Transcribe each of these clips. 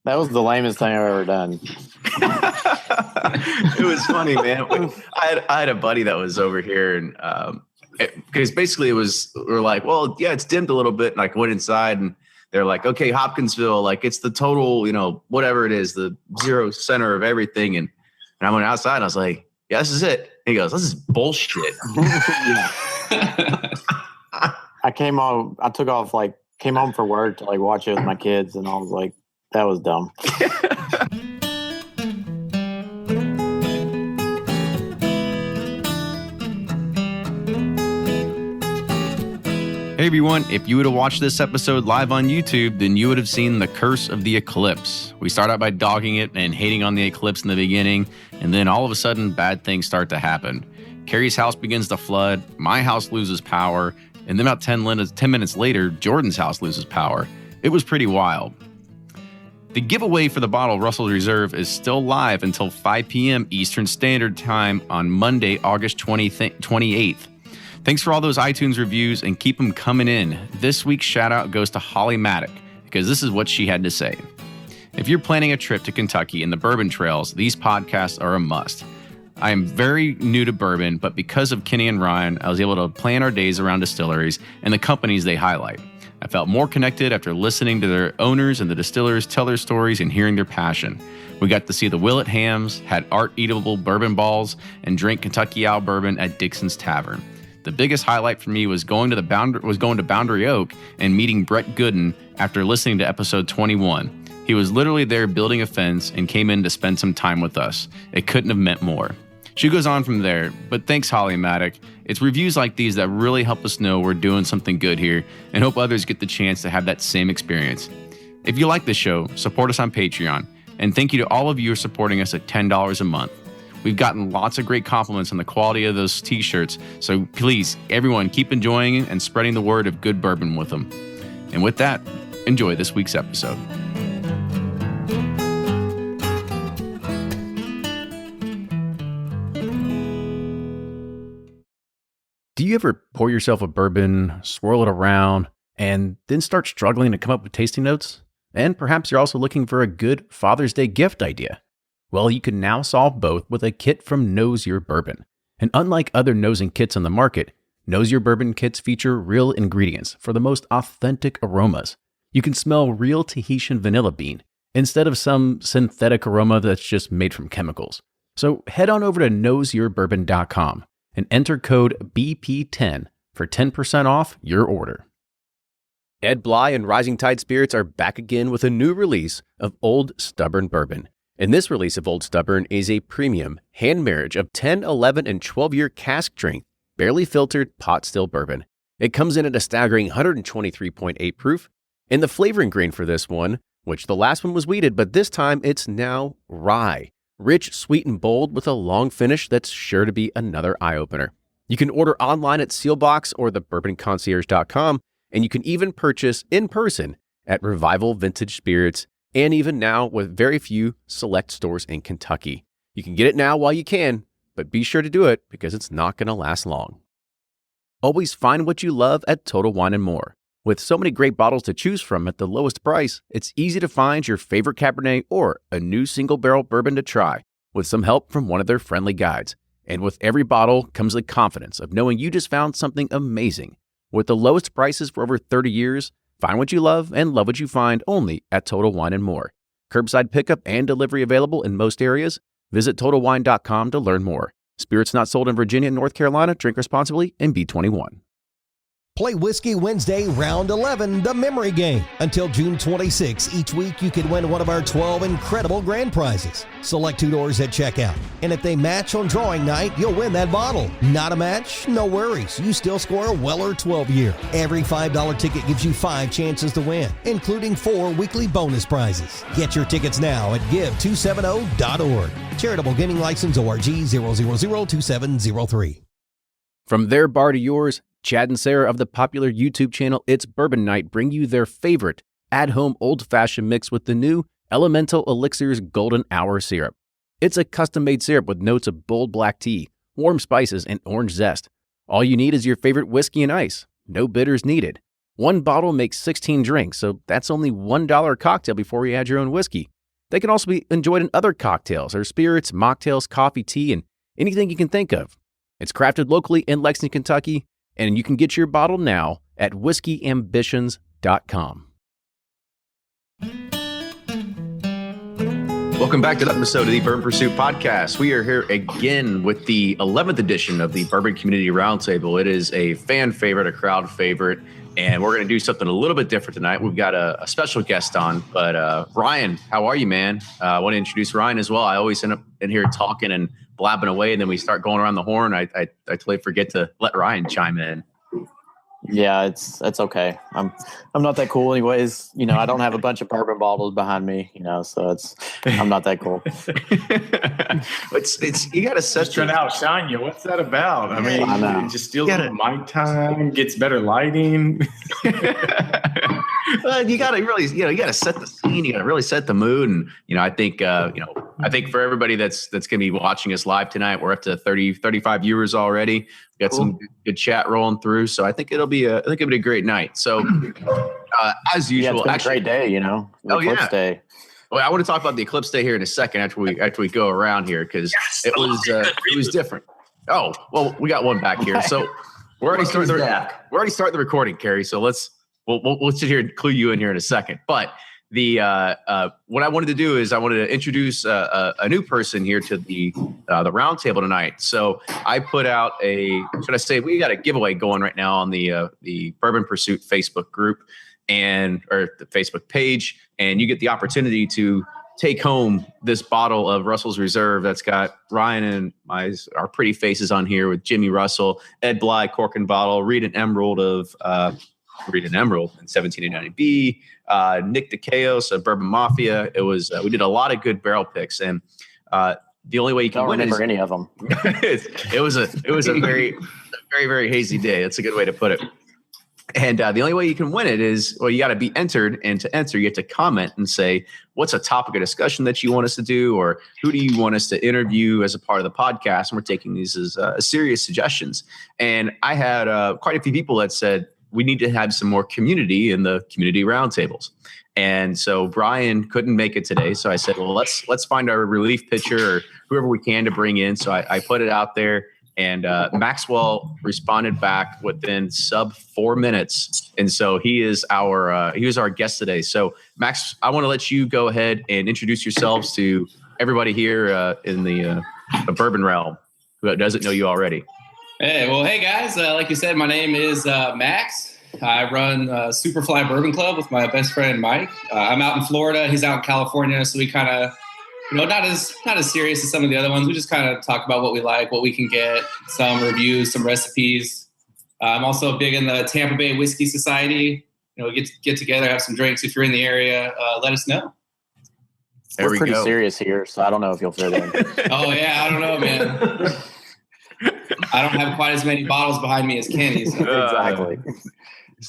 That was the lamest thing I've ever done. It was funny, man. I had a buddy that was over here, and because basically we're like, well, yeah, it's dimmed a little bit, and I went inside, and they're like, okay, Hopkinsville, like it's the total, whatever it is, the zero center of everything, and I went outside, and I was like, yeah, this is it. And he goes, this is bullshit. I came home for work to watch it with my kids, and I was like, that was dumb. Hey everyone, if you would have watched this episode live on YouTube, then you would have seen the curse of the Eclipse. We start out by dogging it and hating on the Eclipse in the beginning, and then all of a sudden, bad things start to happen. Carrie's house begins to flood, my house loses power, and then about 10 minutes later, Jordan's house loses power. It was pretty wild. The giveaway for the bottle of Russell's Reserve is still live until 5 p.m. Eastern Standard Time on Monday, August 28th. Thanks for all those iTunes reviews and keep them coming in. This week's shout out goes to Holly Maddock because this is what she had to say. If you're planning a trip to Kentucky and the bourbon trails, these podcasts are a must. I am very new to bourbon, but because of Kenny and Ryan, I was able to plan our days around distilleries and the companies they highlight. I felt more connected after listening to their owners and the distillers tell their stories and hearing their passion. We got to see the Willet hams, had art-eatable bourbon balls, and drank Kentucky Owl bourbon at Dixon's Tavern. The biggest highlight for me was going to Boundary Oak and meeting Brett Gooden after listening to episode 21. He was literally there building a fence and came in to spend some time with us. It couldn't have meant more. She goes on from there, but thanks Holly Maddock. It's reviews like these that really help us know we're doing something good here and hope others get the chance to have that same experience. If you like the show, support us on Patreon. And thank you to all of you who are supporting us at $10 a month. We've gotten lots of great compliments on the quality of those t-shirts, so please, everyone, keep enjoying and spreading the word of good bourbon with them. And with that, enjoy this week's episode. Do you ever pour yourself a bourbon, swirl it around, and then start struggling to come up with tasting notes? And perhaps you're also looking for a good Father's Day gift idea. Well, you can now solve both with a kit from Knows Your Bourbon. And unlike other nosing kits on the market, Knows Your Bourbon kits feature real ingredients for the most authentic aromas. You can smell real Tahitian vanilla bean instead of some synthetic aroma that's just made from chemicals. So head on over to knowsyourbourbon.com and enter code BP10 for 10% off your order. Ed Bly and Rising Tide Spirits are back again with a new release of Old Stubborn Bourbon. And this release of Old Stubborn is a premium hand marriage of 10, 11, and 12-year cask strength, barely filtered pot still bourbon. It comes in at a staggering 123.8 proof, and the flavoring grain for this one, which the last one was wheated, but this time it's now rye. Rich, sweet, and bold with a long finish that's sure to be another eye-opener. You can order online at Sealbox or thebourbonconcierge.com, and you can even purchase in person at Revival Vintage Spirits, and even now with very few select stores in Kentucky. You can get it now while you can, but be sure to do it because it's not going to last long. Always find what you love at Total Wine & More. With so many great bottles to choose from at the lowest price, it's easy to find your favorite Cabernet or a new single barrel bourbon to try with some help from one of their friendly guides. And with every bottle comes the confidence of knowing you just found something amazing. With the lowest prices for over 30 years, find what you love and love what you find only at Total Wine & More. Curbside pickup and delivery available in most areas. Visit TotalWine.com to learn more. Spirits not sold in Virginia and North Carolina. Drink responsibly and be 21. Play Whiskey Wednesday Round 11, the memory game. Until June 26, each week you can win one of our 12 incredible grand prizes. Select two doors at checkout, and if they match on drawing night, you'll win that bottle. Not a match? No worries. You still score a Weller 12-year. Every $5 ticket gives you 5 chances to win, including 4 weekly bonus prizes. Get your tickets now at give270.org. Charitable Gaming License ORG 0002703. From their bar to yours, Chad and Sarah of the popular YouTube channel It's Bourbon Night bring you their favorite at-home old-fashioned mix with the new Elemental Elixir's Golden Hour Syrup. It's a custom-made syrup with notes of bold black tea, warm spices, and orange zest. All you need is your favorite whiskey and ice. No bitters needed. One bottle makes 16 drinks, so that's only $1 a cocktail before you add your own whiskey. They can also be enjoyed in other cocktails or spirits, mocktails, coffee, tea, and anything you can think of. It's crafted locally in Lexington, Kentucky, and you can get your bottle now at whiskeyambitions.com. Welcome back to the episode of the Bourbon Pursuit Podcast. We are here again with the 11th edition of the Bourbon Community Roundtable. It is a fan favorite, a crowd favorite, and we're going to do something a little bit different tonight. We've got a special guest on, but Ryan, how are you, man? I want to introduce Ryan as well. I always end up in here talking and blabbing away, and then we start going around the horn. I totally forget to let Ryan chime in. Yeah, it's okay. I'm not that cool anyways. You know, I don't have a bunch of bourbon bottles behind me, you know, so I'm not that cool. it's you got to set trying to outshine you. What's that about? I mean, it just steals mic time, gets better lighting. You got to really, you got to set the scene. You got to really set the mood. And, I think for everybody that's going to be watching us live tonight, we're up to 35 viewers already. We got some good chat rolling through. So I think it'll be a great night. So as usual, it's been a great day, Eclipse Day. Well, I want to talk about the Eclipse Day here in a second after we go around here, because it was different. Oh, well, we got one back here. So we're already starting the recording, Carrie. So let's sit here and clue you in here in a second. But the what I wanted to do is I wanted to introduce a new person here to the roundtable tonight. So I put out we got a giveaway going right now on the Bourbon Pursuit Facebook group or the Facebook page, and you get the opportunity to take home this bottle of Russell's Reserve that's got Ryan and our pretty faces on here with Jimmy Russell, Ed Bly, Cork and Bottle, Reed and Emerald in 1789B, Nick DeCaos of Bourbon Mafia. It was we did a lot of good barrel picks, and the only way you can win remember any of them. it was a very, very, very hazy day. That's a good way to put it. And the only way you can win it is, you got to be entered. And to enter, you have to comment and say, what's a topic of discussion that you want us to do? Or who do you want us to interview as a part of the podcast? And we're taking these as serious suggestions. And I had quite a few people that said, we need to have some more community in the community roundtables. And so Brian couldn't make it today. So I said, well, let's find our relief pitcher or whoever we can to bring in. So I put it out there. And Maxwell responded back within sub 4 minutes, and so he was our guest today. So Max, I want to let you go ahead and introduce yourselves to everybody here in the bourbon realm who doesn't know you already. Hey guys, like you said, my name is Max. I run Superfly Bourbon Club with my best friend Mike. I'm out in Florida. He's out in California, so we kind of. Not as serious as some of the other ones. We just kind of talk about what we like, what we can get, some reviews, some recipes. I'm also big in the Tampa Bay Whiskey Society. We get together, have some drinks. If you're in the area, let us know. We're pretty serious here, so I don't know if you'll fit in. Oh yeah, I don't know, man. I don't have quite as many bottles behind me as Kenny. So. Exactly.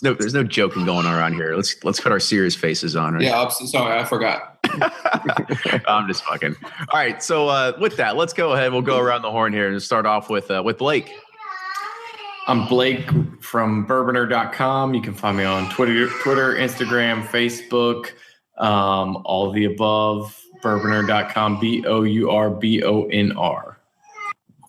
There's no joking going on around here. Let's put our serious faces on. Right? Yeah, I'm sorry, I forgot. I'm just fucking. All right, so with that, let's go ahead. We'll go around the horn here and start off with Blake. I'm Blake from bourboner.com. You can find me on Twitter, Instagram, Facebook, all of the above. Bourboner.com, BOURBONR.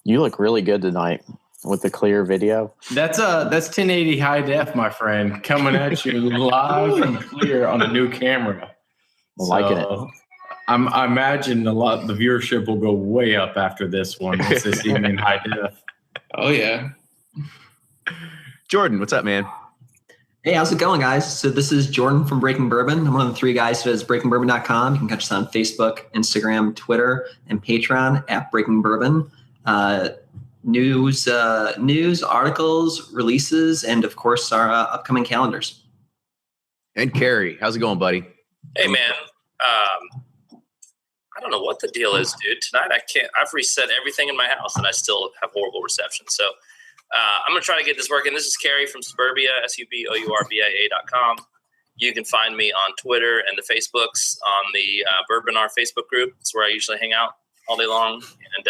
You look really good tonight with the clear video. That's 1080 high def, my friend, coming at you live and clear on a new camera. I'm liking it. I imagine the viewership will go way up after this one. It's this evening high def. Oh yeah. Jordan, what's up, man? Hey, how's it going, guys? So this is Jordan from Breaking Bourbon. I'm one of the 3 guys who does breakingbourbon.com. You can catch us on Facebook, Instagram, Twitter, and Patreon at Breaking Bourbon. News, articles, releases, and of course our upcoming calendars. And Carrie, how's it going, buddy? Hey, man. I don't know what the deal is, dude. Tonight I've reset everything in my house and I still have horrible reception. So I'm going to try to get this working. This is Carrie from Suburbia, SUBOURBIA.com. You can find me on Twitter and the Facebooks on the Bourbon R Facebook group. It's where I usually hang out all day long. And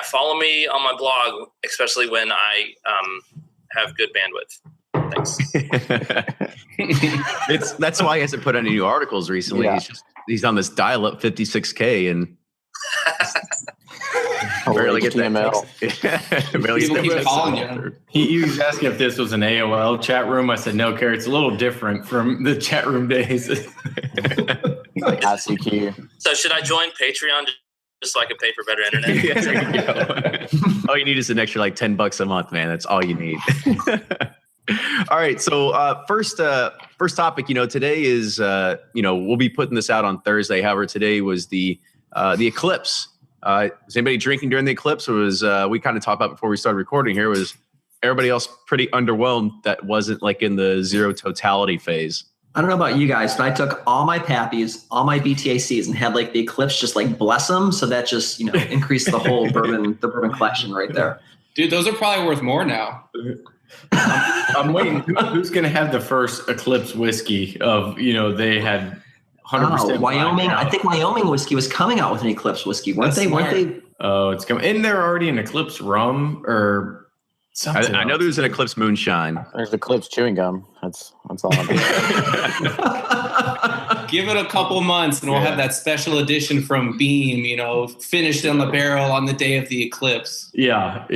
follow me on my blog, especially when I have good bandwidth. Thanks. That's why he hasn't put any new articles recently. Yeah. He's on this dial-up 56K and barely get HTML. barely People get keep that calling sound. He was asking if this was an AOL chat room. I said, no, Kerry, it's a little different from the chat room days. ICQ. So should I join Patreon just so I can pay for better internet? Yeah, there you go. All you need is an extra like $10 a month, man. That's all you need. All right. So first topic, today is, we'll be putting this out on Thursday. However, today was the Eclipse. Was anybody drinking during the Eclipse? Or was we kind of talked about before we started recording here, was everybody else pretty underwhelmed that wasn't like in the zero totality phase? I don't know about you guys, but I took all my Pappies, all my BTACs, and had like the Eclipse just like bless them. So that just, increased the whole bourbon collection right there. Dude, those are probably worth more now. I'm waiting. Who's going to have the first Eclipse whiskey of, they had 100%. Wyoming. I think Wyoming whiskey was coming out with an Eclipse whiskey. Weren't they? Oh, it's coming. Isn't there already an Eclipse rum or something? I know there's an Eclipse moonshine. There's Eclipse chewing gum. That's all I'm doing. Give it a couple months and we'll have that special edition from Beam, finished on the barrel on the day of the Eclipse. Yeah.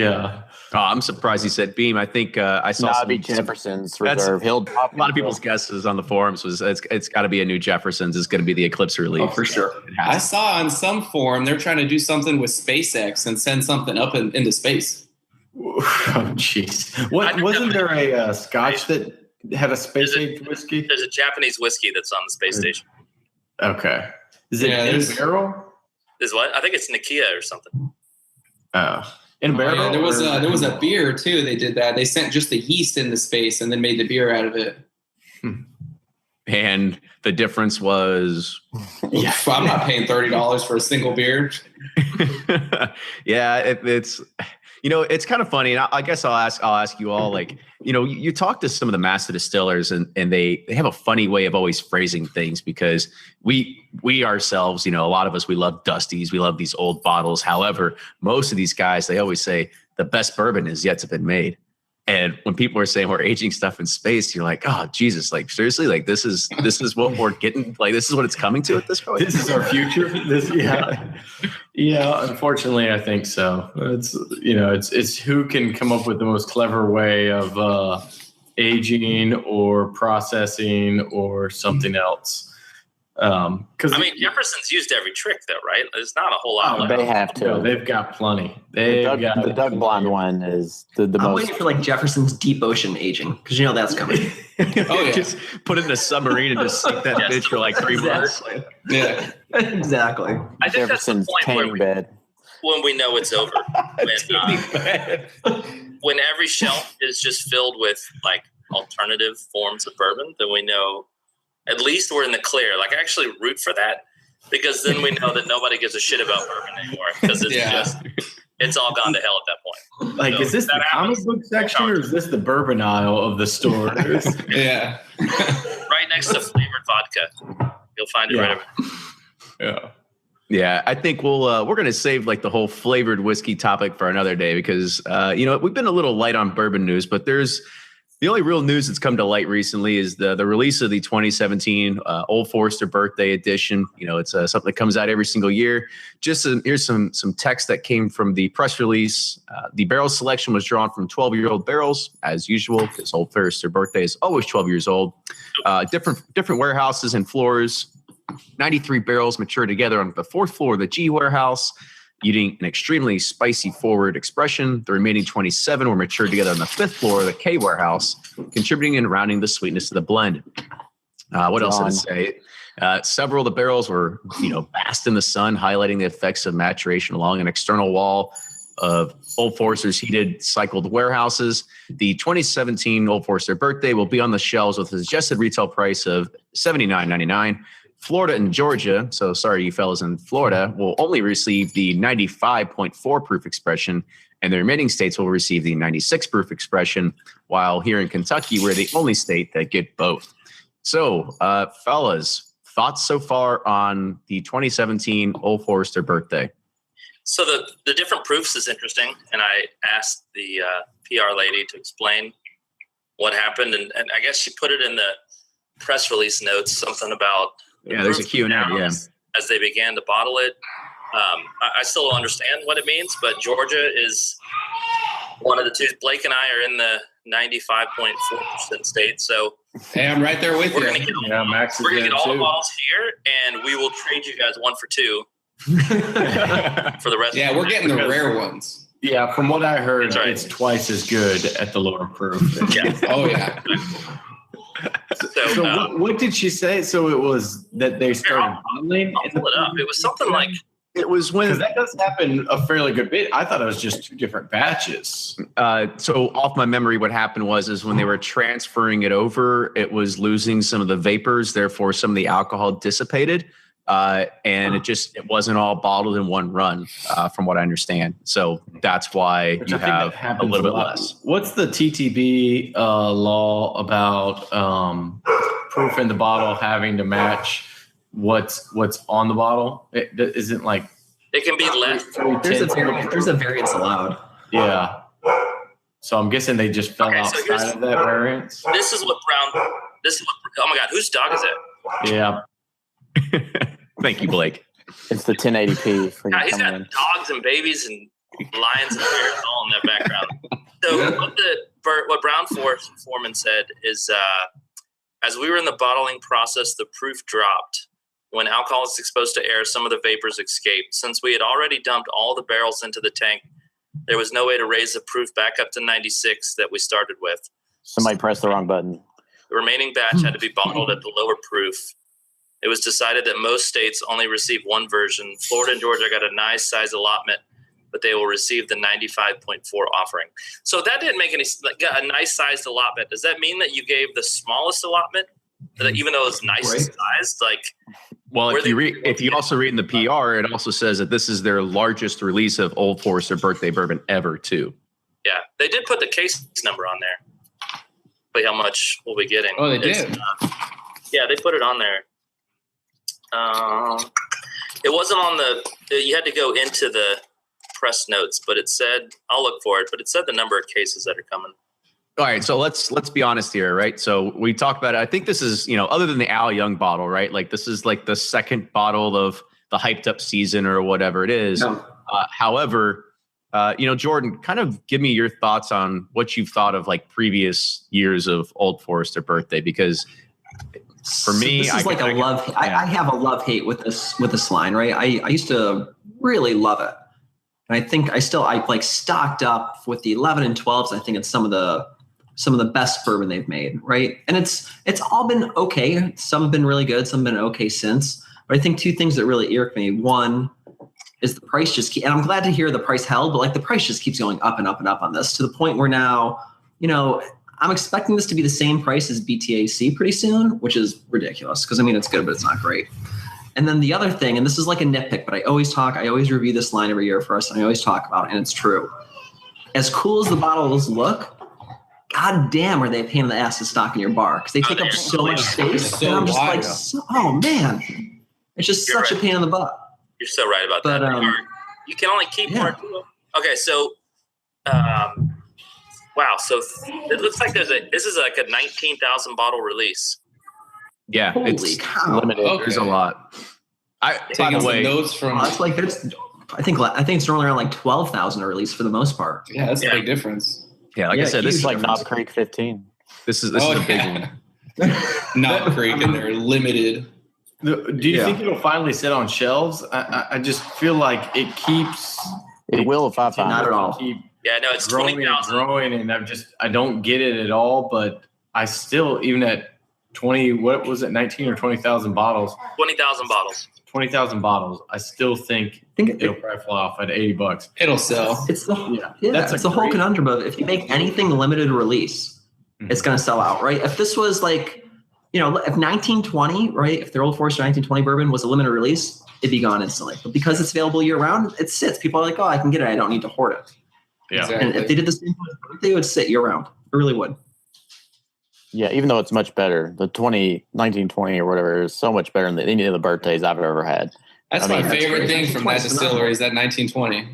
Oh, I'm surprised he said Beam. I think I saw it'd be Jefferson's Reserve. A lot of people's guesses on the forums was it's got to be a new Jefferson's. It's going to be the Eclipse release. Oh, for sure. I saw on some forum they're trying to do something with SpaceX and send something up into space. Oh, jeez. Wasn't there a Scotch that had a space age whiskey? There's a Japanese whiskey that's on the space station. Okay. Is it in a barrel? Is what? I think it's Nikia or something. Oh. In a barrel? Yeah, there was a beer too. They did that. They sent just the yeast into space and then made the beer out of it. And the difference was, I'm not paying $30 for a single beer. Yeah, it's it's kind of funny. And I guess I'll ask you all, like, you talk to some of the master distillers and they have a funny way of always phrasing things, because we ourselves, a lot of us, we love Dusties. We love these old bottles. However, most of these guys, they always say the best bourbon is yet to be made. And when people are saying we're aging stuff in space, you're like, oh, Jesus, like, seriously, like, this is what we're getting. Like, this is what it's coming to at this point. This is our future. Yeah, unfortunately, I think so. It's who can come up with the most clever way of aging or processing or something else. Jefferson's used every trick, though, right? There's not a whole lot. They have to. No, they've got plenty. The Doug Blind one is the most. I'm waiting for like Jefferson's deep ocean aging, because that's coming. Oh yeah, just put it in a submarine and just sink that bitch for like 3 months. Yeah, exactly. I think Jefferson's that's the point tanning bed. when we know it's over. When every shelf is just filled with like alternative forms of bourbon, then we know at least we're in the clear. Like, I actually root for that, because then we know that nobody gives a shit about bourbon anymore, because it's all gone to hell at that point. Like, so is this the comic book section or is this the bourbon aisle of the store? Yeah. Right next to flavored vodka. You'll find it right over there. Yeah, I think we're going to save like the whole flavored whiskey topic for another day, because we've been a little light on bourbon news, but the only real news that's come to light recently is the release of the 2017 Old Forester Birthday Edition. It's something that comes out every single year. Here's some text that came from the press release. The barrel selection was drawn from 12-year-old barrels, as usual, because Old Forester Birthday is always 12 years old. Different warehouses and floors. 93 barrels mature together on the 4th floor of the G warehouse, yielding an extremely spicy forward expression. The remaining 27 were matured together on the 5th floor of the K warehouse, contributing and rounding the sweetness of the blend. What else did it say? Several of the barrels were, basked in the sun, highlighting the effects of maturation along an external wall of Old Forester's heated cycled warehouses. The 2017 Old Forester Birthday will be on the shelves with a suggested retail price of $79.99. Florida and Georgia, so sorry you fellas in Florida, will only receive the 95.4 proof expression, and the remaining states will receive the 96 proof expression, while here in Kentucky, we're the only state that get both. So, fellas, thoughts so far on the 2017 Old Forester Birthday? So the different proofs is interesting, and I asked the PR lady to explain what happened, and I guess she put it in the press release notes, something about there's a Q&A, as they began to bottle it. I still don't understand what it means, but Georgia is one of the two. Blake and I are in the 95.4% state, so hey, I'm right there with you. Max we're gonna get all the bottles here, and we will trade you guys 1 for 2 for the rest. Yeah, we're getting the rare ones. Yeah, from what I heard, right. It's twice as good at the lower proof. Yeah. Oh yeah. So what did she say? So it was that they started bottling? I'll pull it up. It was something like, it was when that does happen a fairly good bit. I thought it was just 2 different batches. So off my memory, what happened was when they were transferring it over, it was losing some of the vapors. Therefore, some of the alcohol dissipated. And it wasn't all bottled in one run, from what I understand. So that's why you have a little bit less. What's the TTB law about proof in the bottle having to match what's on the bottle? It isn't like it can be less. There's a variance allowed. Yeah. So I'm guessing they just fell outside of that variance. This is what oh my God, whose dog is it? Yeah. Thank you, Blake. It's the 1080p for you. He's got dogs and babies and lions and bears all in that background. So what Brown Foreman said is, as we were in the bottling process, the proof dropped. When alcohol is exposed to air, some of the vapors escaped. Since we had already dumped all the barrels into the tank, there was no way to raise the proof back up to 96 that we started with. Somebody pressed the wrong button. The remaining batch had to be bottled at the lower proof. It was decided that most states only receive one version. Florida and Georgia got a nice size allotment, but they will receive the 95.4 offering. So that didn't make got a nice sized allotment. Does that mean that you gave the smallest allotment, even though it's nice sized? Well, if you also read in the PR, it also says that this is their largest release of Old Forester Birthday Bourbon ever, too. Yeah, they did put the case number on there. But how much we'll be getting? Oh, they did. Yeah, they put it on there. It wasn't on you had to go into the press notes, but it said, I'll look for it, but it said the number of cases that are coming. All right. So let's be honest here. Right. So we talked about it. I think this is, other than the Al Young bottle, right? Like this is like the second bottle of the hyped up season or whatever it is. Yeah. However, Jordan, kind of give me your thoughts on what you've thought of like previous years of Old Forester Birthday, because for me, this is I have a love-hate with this line, right? I used to really love it. And I think I stocked up with the 11 and 12s. I think it's some of the best bourbon they've made, right? And it's all been okay. Some have been really good, some have been okay since. But I think 2 things that really irk me. One is the price and I'm glad to hear the price held, but the price just keeps going up and up and up on this, to the point where now, I'm expecting this to be the same price as BTAC pretty soon, which is ridiculous because, it's good, but it's not great. And then the other thing, and this is like a nitpick, but I always review this line every year for us, and I always talk about it, and it's true. As cool as the bottles look, god damn are they a pain in the ass to stock in your bar, because they take up so much space. And I'm just oh man, it's just such a pain in the butt. You're so right about that. You can only keep more. Okay, so wow. So it looks like this is like a 19,000 bottle release. Yeah, holy cow! Limited. Okay. There's a lot. By the way, notes from I think it's normally around like 12,000 a release for the most part. Yeah, that's a big difference. Yeah, like I said, this is like Knob Creek 15. This is a big one. Knob Creek, and they're limited. Do you think it'll finally sit on shelves? I just feel like it keeps. It will if I find not it. At all. It's growing 20,000. and I don't get it at all. But I still, even at 20, what was it, 19 or 20,000 bottles? 20,000 bottles. 20,000 bottles. I still think it'll probably fly off at $80. It'll sell. It's the whole conundrum of, if you make anything limited release, it's going to sell out, right? If this was like, if 1920, right? If their Old Forester 1920 bourbon was a limited release, it'd be gone instantly. But because it's available year round, it sits. People are like, oh, I can get it. I don't need to hoard it. Yeah. Exactly. And if they did the same thing, they would sit year round. It really would. Yeah, even though it's much better, the 1920 or whatever is so much better than any of the birthdays I've ever had. That's my favorite thing from that distillery is that 1920.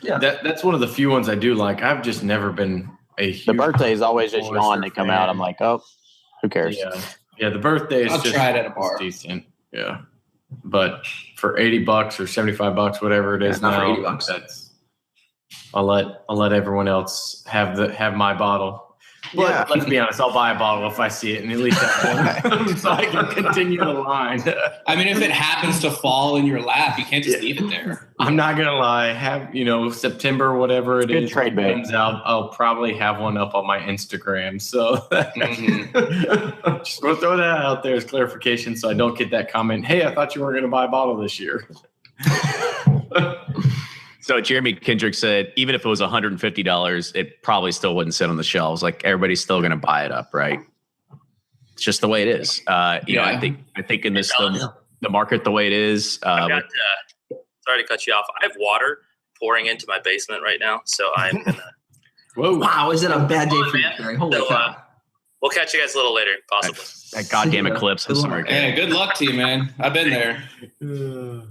Yeah, that's one of the few ones I do like. I've just never been The birthday is always just yawn. They come out. I'm like, oh, who cares? Yeah. The birthday is I'll try it at a bar. Decent. Yeah, but for $80 or $75, whatever it is not now, for $80. I'll let everyone else have my bottle. But let's be honest, I'll buy a bottle if I see it, and at least have one, so I can continue the line. I mean, if it happens to fall in your lap, you can't just leave it there. I'm not gonna lie. September, whatever it is, trade bait. comes out, I'll probably have one up on my Instagram. So just gonna throw that out there as clarification, so I don't get that comment. Hey, I thought you were gonna buy a bottle this year. So Jeremy Kendrick said, even if it was $150, it probably still wouldn't sit on the shelves. Like everybody's still going to buy it up, right? It's just the way it is. I think in this the market the way it is. Sorry to cut you off. I have water pouring into my basement right now, so I'm gonna. Whoa! Wow, is it a bad day for you, Barry? Holy cow! We'll catch you guys a little later, possibly. That goddamn Eclipse. I'm sorry. Hey, good luck to you, man. I've been there.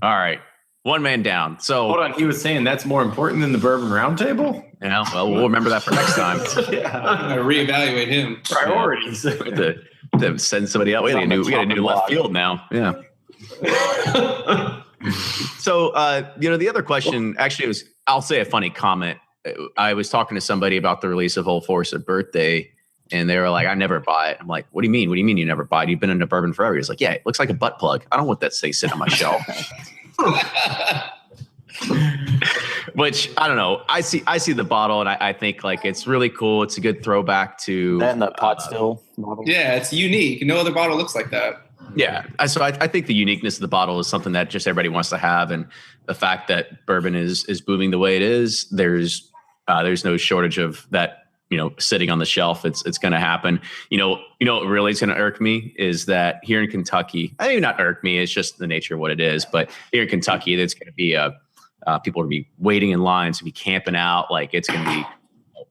All right. One man down. So hold on, he was saying that's more important than the Bourbon Roundtable? Yeah, well, we'll remember that for next time. I reoevaliate him. Priorities. To send somebody out. We got a new left field now. Yeah. So, the other question actually was, I'll say a funny comment. I was talking to somebody about the release of Old Forester Birthday, and they were like, I never buy it. I'm like, what do you mean? What do you mean you never buy it? You've been into bourbon forever. He's like, yeah, it looks like a butt plug. I don't want that to sit on my shelf. Which I don't know. I see the bottle and I think like it's really cool. It's a good throwback to that and the pot still bottle. Yeah, it's unique. No other bottle looks like that. Yeah. So I think the uniqueness of the bottle is something that just everybody wants to have, and the fact that bourbon is booming the way it is, there's no shortage of that. Sitting on the shelf, it's going to happen. What really is going to irk me is that here in Kentucky, I mean, not irk me, it's just the nature of what it is. But here in Kentucky, there's going to be people are going to be waiting in lines to be camping out. Like it's going to be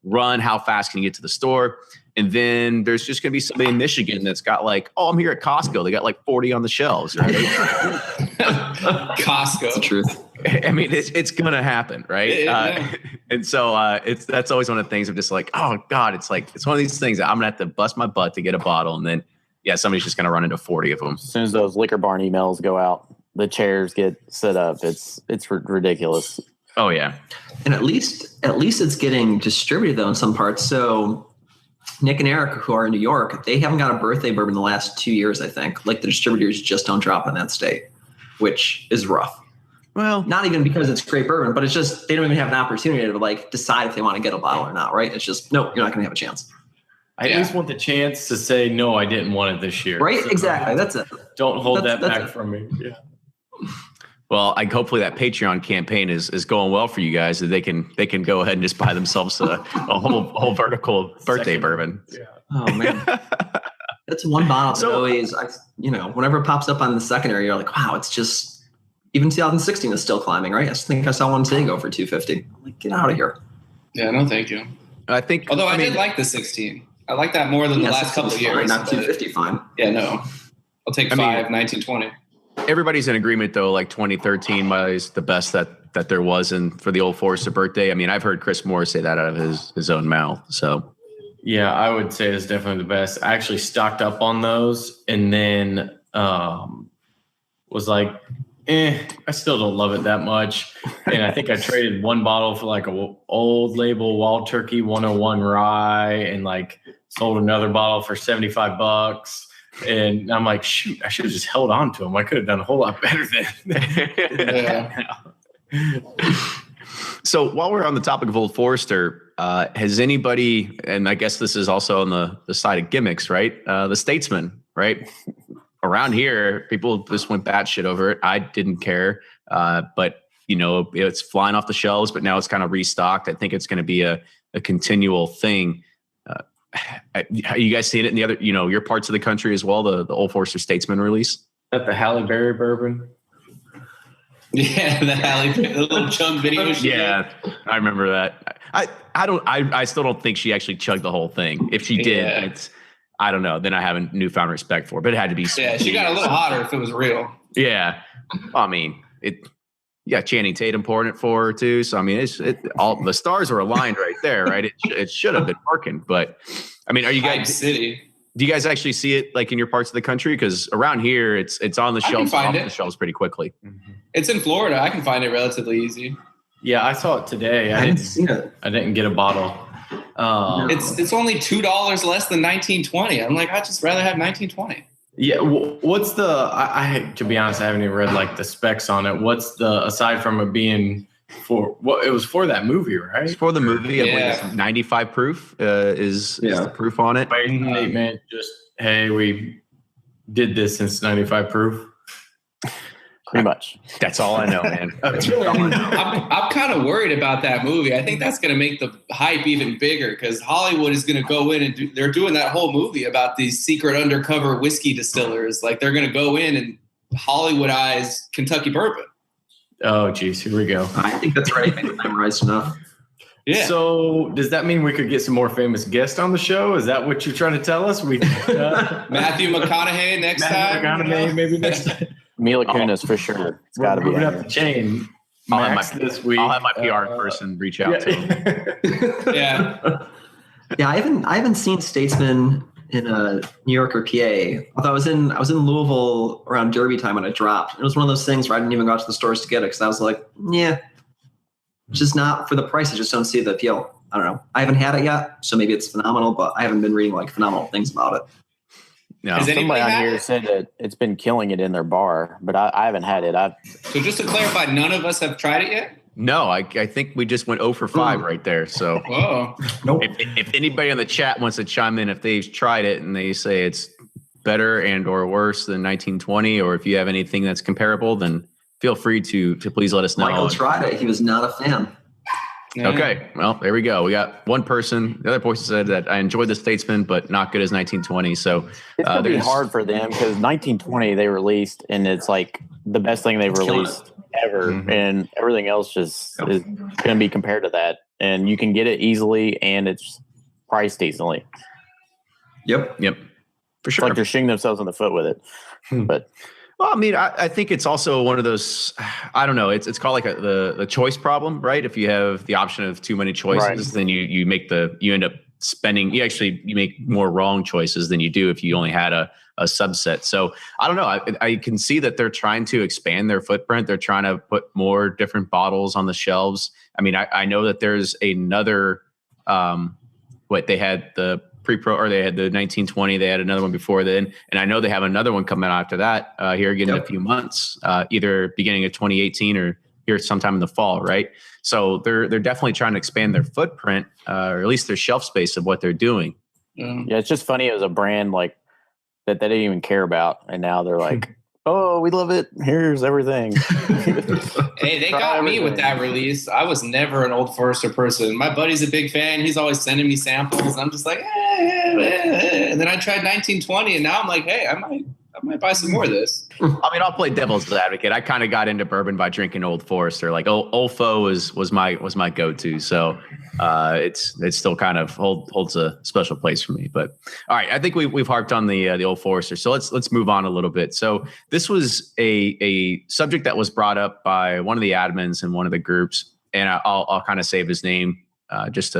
run. How fast can you get to the store? And then there's just going to be somebody in Michigan that's got like, oh, I'm here at Costco. They got like 40 on the shelves. Right? Costco. That's the truth. I mean, it's going to happen, right? And so that's always one of the things I'm just like, oh God, it's one of these things that I'm gonna have to bust my butt to get a bottle, and then somebody's just gonna run into 40 of them. As soon as those liquor barn emails go out, the chairs get set up. It's ridiculous. Oh yeah, and at least it's getting distributed though in some parts. So Nick and Eric, who are in New York, they haven't got a birthday bourbon in the last 2 years. I think like the distributors just don't drop in that state, which is rough. Well, not even because it's great bourbon, but it's just they don't even have an opportunity to like decide if they want to get a bottle or not, right? It's just, nope, you're not going to have a chance. I at least want the chance to say, no, I didn't want it this year. Right? So exactly. That's it. Don't hold that back from me. Yeah. Well, hopefully that Patreon campaign is going well for you guys, that they can go ahead and just buy themselves a whole vertical birthday bourbon. Yeah. Oh man. That's one bottle that always, whenever it pops up on the secondary, you're like, wow, it's just, even 2016 is still climbing, right? I think I saw one today go for $250. I'm like, get out of here. Yeah, no, thank you. I think, although I did like the 16. I like that more than the last couple of years. Not $250, fine. Yeah, no. I'll take 1920. Everybody's in agreement though. Like 2013 was the best that there was, and for the Old Forester Birthday. I mean, I've heard Chris Moore say that out of his own mouth. So yeah, I would say it's definitely the best. I actually stocked up on those, and then was like, I still don't love it that much. And I think I traded one bottle for like a old label Wild Turkey 101 rye, and like sold another bottle for $75. And I'm like, shoot, I should have just held on to them. I could have done a whole lot better than. So while we're on the topic of Old Forester, has anybody, and I guess this is also on the side of gimmicks, right? The Statesman, right? Around here, people just went batshit over it. I didn't care, but it's flying off the shelves. But now it's kind of restocked. I think it's going to be a continual thing. You guys seen it in the other, your parts of the country as well? The Old Forester Statesman release. At the Halle Berry bourbon. Yeah, the little chug video. Yeah, I remember that. I still don't think she actually chugged the whole thing. If she did, I don't know. Then I have a newfound respect for it, but it had to be. Yeah, she got a little hotter if it was real. Yeah. I mean, You got Channing Tatum pouring it for her too. So I mean, all the stars are aligned right there, right? It should have been working, but I mean, are you guys? City. Do you guys actually see it like in your parts of the country? Because around here, it's on the shelves, off the shelves pretty quickly. It's in Florida. I can find it relatively easy. Yeah, I saw it today. I didn't get a bottle. It's only $2 less than 1920. I'm like, I'd just rather have 1920. Yeah, what's the? I to be honest, I haven't even read like the specs on it. What's the aside from it being for what it was for that movie, right? It's for the movie. I believe it's 95 proof is the proof on it. Statement, just hey, we did this since 95 proof. Pretty much. That's all I know, man. I'm kind of worried about that movie. I think that's going to make the hype even bigger because Hollywood is going to go in and they're doing that whole movie about these secret undercover whiskey distillers. Like they're going to go in and Hollywoodize Kentucky bourbon. Oh, geez, here we go. I think that's right. I think memorized enough. Yeah. So does that mean we could get some more famous guests on the show? Is that what you're trying to tell us? Matthew McConaughey next time. McConaughey maybe next time. Mila Kunis for sure. It's got to be up the chain. I'll have my PR person reach out to him. Yeah. Yeah, I haven't seen Statesman in New York or PA. Although I was in Louisville around Derby time when it dropped. It was one of those things where I didn't even go out to the stores to get it because I was like, yeah, just not for the price. I just don't see the appeal. I don't know. I haven't had it yet, so maybe it's phenomenal, but I haven't been reading like phenomenal things about it. No. Somebody on here said that it's been killing it in their bar, but I haven't had it. So just to clarify, none of us have tried it yet? No, I think we just went 0 for 5 right there. So Nope. If anybody on the chat wants to chime in, if they've tried it and they say it's better and or worse than 1920, or if you have anything that's comparable, then feel free to please let us know. Michael tried it. He was not a fan. Yeah. Okay, well, there we go. We got one person. The other person said that I enjoyed the Statesman, but not good as 1920. So it's going to be hard for them because 1920 they released, and it's like the best thing they've released ever, and everything else just is going to be compared to that. And you can get it easily, and it's priced decently. Yep, for sure. It's like they're shooting themselves in the foot with it, but. Well, I mean, I think it's also one of those, I don't know, it's called like the choice problem, right? If you have the option of too many choices, then you end up spending, you make more wrong choices than you do if you only had a subset. So I don't know. I can see that they're trying to expand their footprint. They're trying to put more different bottles on the shelves. I mean, I know that there's another, they had the pre-pro, or they had the 1920, they had another one before then, and I know they have another one coming out after that here again in a few months, either beginning of 2018 or here sometime in the fall, right? So they're definitely trying to expand their footprint, or at least their shelf space of what they're doing. Yeah, it's just funny. It was a brand like that they didn't even care about, and now they're like, oh, we love it. Here's everything. Hey, they got me with that release. I was never an Old Forester person. My buddy's a big fan. He's always sending me samples. And I'm just like, and then I tried 1920, and now I'm like, hey, I might buy some more of this. I mean, I'll play devil's advocate. I kind of got into bourbon by drinking Old Forester. Like Old Fo was my go-to. So it's still kind of holds a special place for me. But all right, I think we've harped on the Old Forester. So let's move on a little bit. So this was a subject that was brought up by one of the admins in one of the groups, and I'll kind of save his name just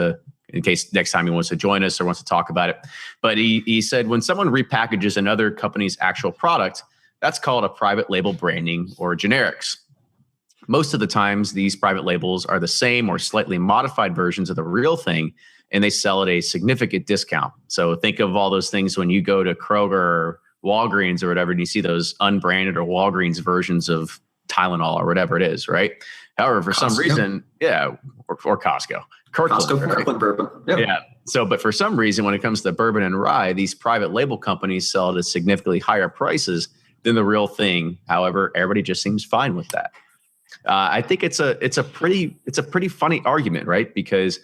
in case next time he wants to join us or wants to talk about it. But he said, when someone repackages another company's actual product, that's called a private label branding or generics. Most of the times, these private labels are the same or slightly modified versions of the real thing, and they sell at a significant discount. So think of all those things when you go to Kroger or Walgreens or whatever, and you see those unbranded or Walgreens versions of Tylenol or whatever it is, right? However, for some reason, or Costco. Kirkland bourbon. Yep. Yeah. So, but for some reason, when it comes to bourbon and rye, these private label companies sell at significantly higher prices than the real thing. However, everybody just seems fine with that. I think it's a pretty funny argument, right? Because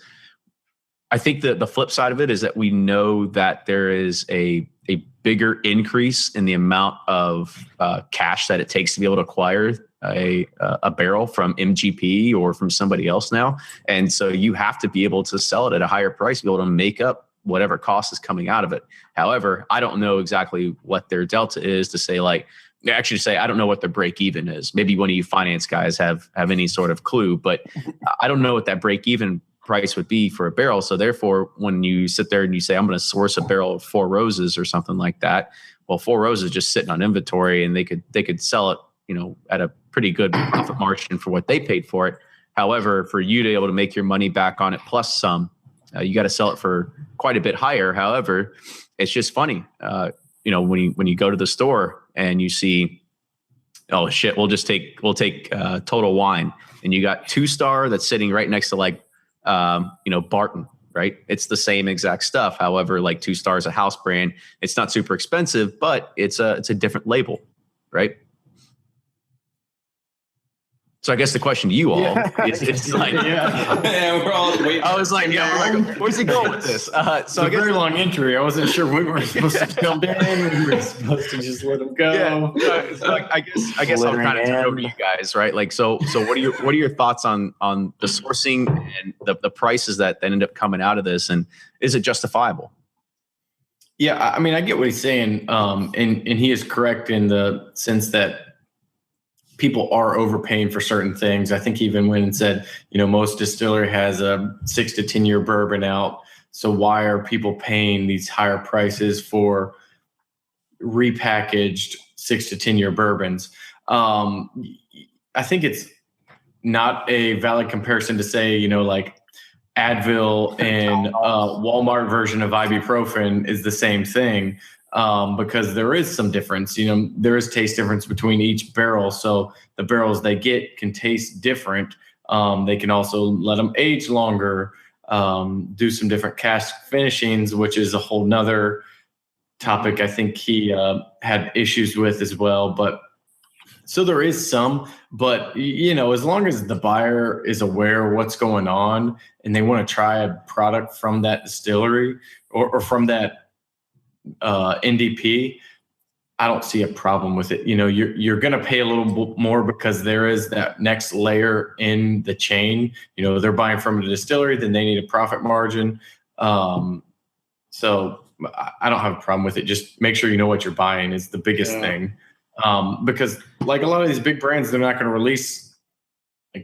I think that the flip side of it is that we know that there is a bigger increase in the amount of cash that it takes to be able to acquire a barrel from MGP or from somebody else now. And so you have to be able to sell it at a higher price to be able to make up whatever cost is coming out of it. However, I don't know exactly what their delta is to say like, actually say, I don't know what the break even is. Maybe one of you finance guys have any sort of clue, but I don't know what that break even price would be for a barrel. So therefore, when you sit there and you say, I'm going to source a barrel of Four Roses or something like that, well, Four Roses just sitting on inventory, and they could sell it, at a pretty good profit margin for what they paid for it. However, for you to be able to make your money back on it plus some, you got to sell it for quite a bit higher. However, it's just funny, when you go to the store and you see, oh shit, we'll take Total Wine, and you got 2-star that's sitting right next to Barton, right? It's the same exact stuff. However, 2-star is a house brand. It's not super expensive, but it's a different label, right? So I guess the question to you all is like, we're all waiting. I was like, where's he going with this? So it's a very long entry. I wasn't sure when we were supposed to jump in. We were supposed to just let him go. Yeah. So I guess I'll kind of turn it over to you guys, right? So what are your thoughts on the sourcing and the prices that end up coming out of this, and is it justifiable? Yeah, I mean, I get what he's saying, and he is correct in the sense that people are overpaying for certain things. I think he even went and said, most distillery has a 6 to 10 year bourbon out. So why are people paying these higher prices for repackaged 6 to 10 year bourbons? I think it's not a valid comparison to say, Advil and Walmart version of ibuprofen is the same thing. Because there is some difference, there is taste difference between each barrel. So the barrels they get can taste different. They can also let them age longer, do some different cask finishings, which is a whole nother topic I think he had issues with as well. But so there is some, but as long as the buyer is aware of what's going on and they want to try a product from that distillery or from that NDP, I don't see a problem with it. You're going to pay a little more because there is that next layer in the chain. They're buying from a distillery, then they need a profit margin. So I don't have a problem with it. Just make sure you know what you're buying is the biggest thing. Because a lot of these big brands, they're not going to release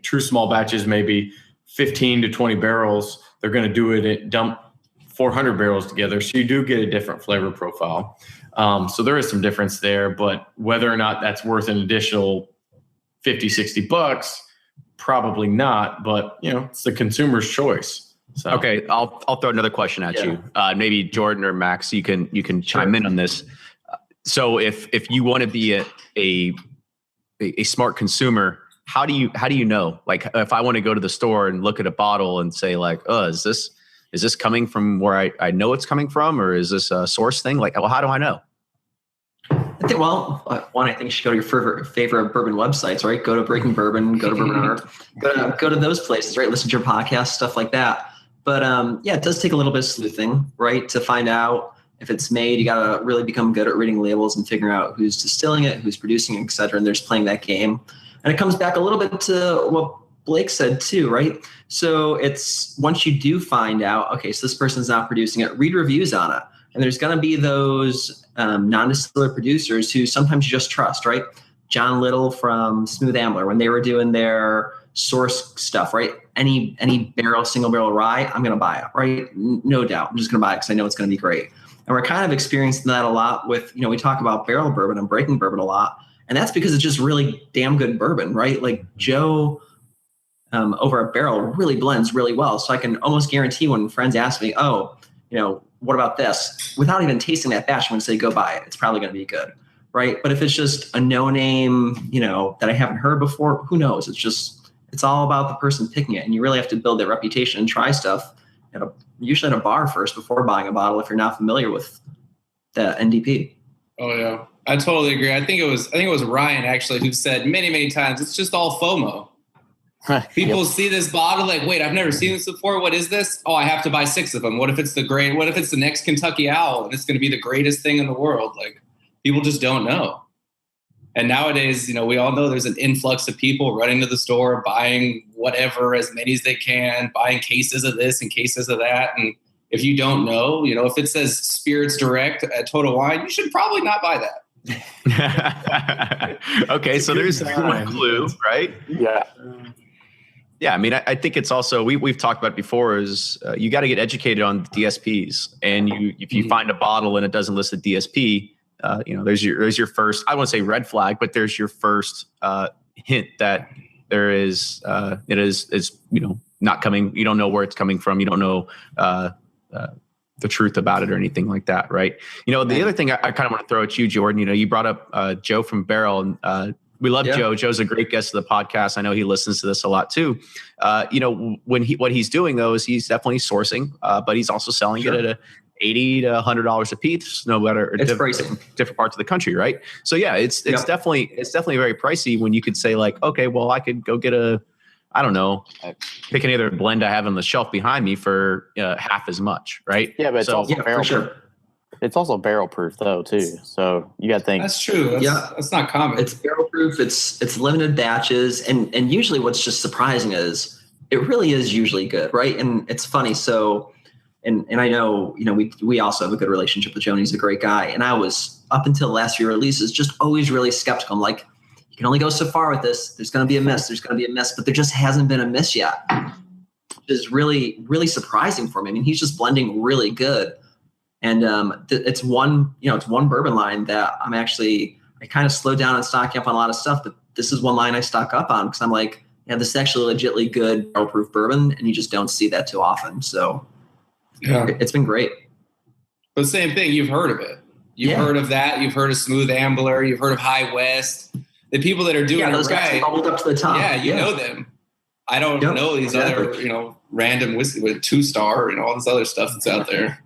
true small batches, maybe 15 to 20 barrels. They're going to do it at dump 400 barrels together. So you do get a different flavor profile. So there is some difference there, but whether or not that's worth an additional $50, $60, probably not, but it's the consumer's choice. So, okay. I'll throw another question at you. Maybe Jordan or Max, you can chime in on this. So if you want to be a smart consumer, how do you know, if I want to go to the store and look at a bottle and say is this coming from where I know it's coming from, or is this a source thing? How do I know? I think, I think you should go to your favorite bourbon websites, right? Go to Breaking Bourbon, go to Bourbon Art, go to those places, right? Listen to your podcast, stuff like that. But it does take a little bit of sleuthing, right? To find out if it's made. You got to really become good at reading labels and figuring out who's distilling it, who's producing it, et cetera. And there's playing that game. And it comes back a little bit to what Blake said too, right? So it's once you do find out, okay, so this person's not producing it, read reviews on it. And there's going to be those non-distiller producers who sometimes you just trust, right? John Little from Smooth Ambler, when they were doing their source stuff, right? Any single barrel rye, I'm going to buy it, right? No doubt. I'm just going to buy it because I know it's going to be great. And we're kind of experiencing that a lot with, we talk about barrel bourbon and Breaking Bourbon a lot. And that's because it's just really damn good bourbon, right? Joe over a barrel really blends really well. So I can almost guarantee when friends ask me, what about this? Without even tasting that batch, I'm going to say, go buy it. It's probably going to be good, right? But if it's just a no name, that I haven't heard before, who knows? It's all about the person picking it. And you really have to build that reputation and try stuff usually at a bar first before buying a bottle if you're not familiar with the NDP. Oh yeah, I totally agree. I think it was Ryan actually who said many, many times, it's just all FOMO. People see this bottle wait, I've never seen this before. What is this? Oh, I have to buy 6 of them. What if it's the next Kentucky Owl and it's going to be the greatest thing in the world? People just don't know. And nowadays, we all know there's an influx of people running to the store, buying whatever, as many as they can, buying cases of this and cases of that. And if you don't know, if it says Spirits Direct at Total Wine, you should probably not buy that. Okay, so there's one clue, right? Yeah. Yeah, I mean, I think it's also we've talked about it before is you got to get educated on DSPs, and if you find a bottle and it doesn't list a DSP, there's your first, I won't say red flag, but there's your first hint that there is it is not coming. You don't know where it's coming from. You don't know the truth about it or anything like that, right? The other thing I kind of want to throw at you, Jordan. You brought up Joe from Barrel, and we love Joe. Joe's a great guest of the podcast. I know he listens to this a lot too. What he's doing though is he's definitely sourcing, but he's also selling it at $80 to $100 a piece, no matter different parts of the country, right? So yeah, it's definitely very pricey when you could say like, okay, well I could go get pick any other blend I have on the shelf behind me for half as much, right? Yeah, but it's also barrel proof. It's also barrel proof though too. So you got to think. That's true. That's not common. It's barrel proof. It's limited batches, and usually what's just surprising is it really is usually good, right? And it's funny. So, and I know we also have a good relationship with Joe. And he's a great guy, and I was up until the last few releases just always really skeptical. I'm like, you can only go so far with this. There's going to be a miss. But there just hasn't been a miss yet. Which is really, really surprising for me. I mean, he's just blending really good. And it's one bourbon line that I kind of slowed down on stocking up on a lot of stuff, but this is one line I stock up on because I'm like, this is actually legitly good barrel proof bourbon, and you just don't see that too often. So it's been great. But same thing, you've heard of it. You've heard of that. You've heard of Smooth Ambler. You've heard of High West. The people that are doing those it right, guys bubbled up to the top. Yeah, you know them. I don't know these other, random whiskey with 2-star and all this other stuff that's out there.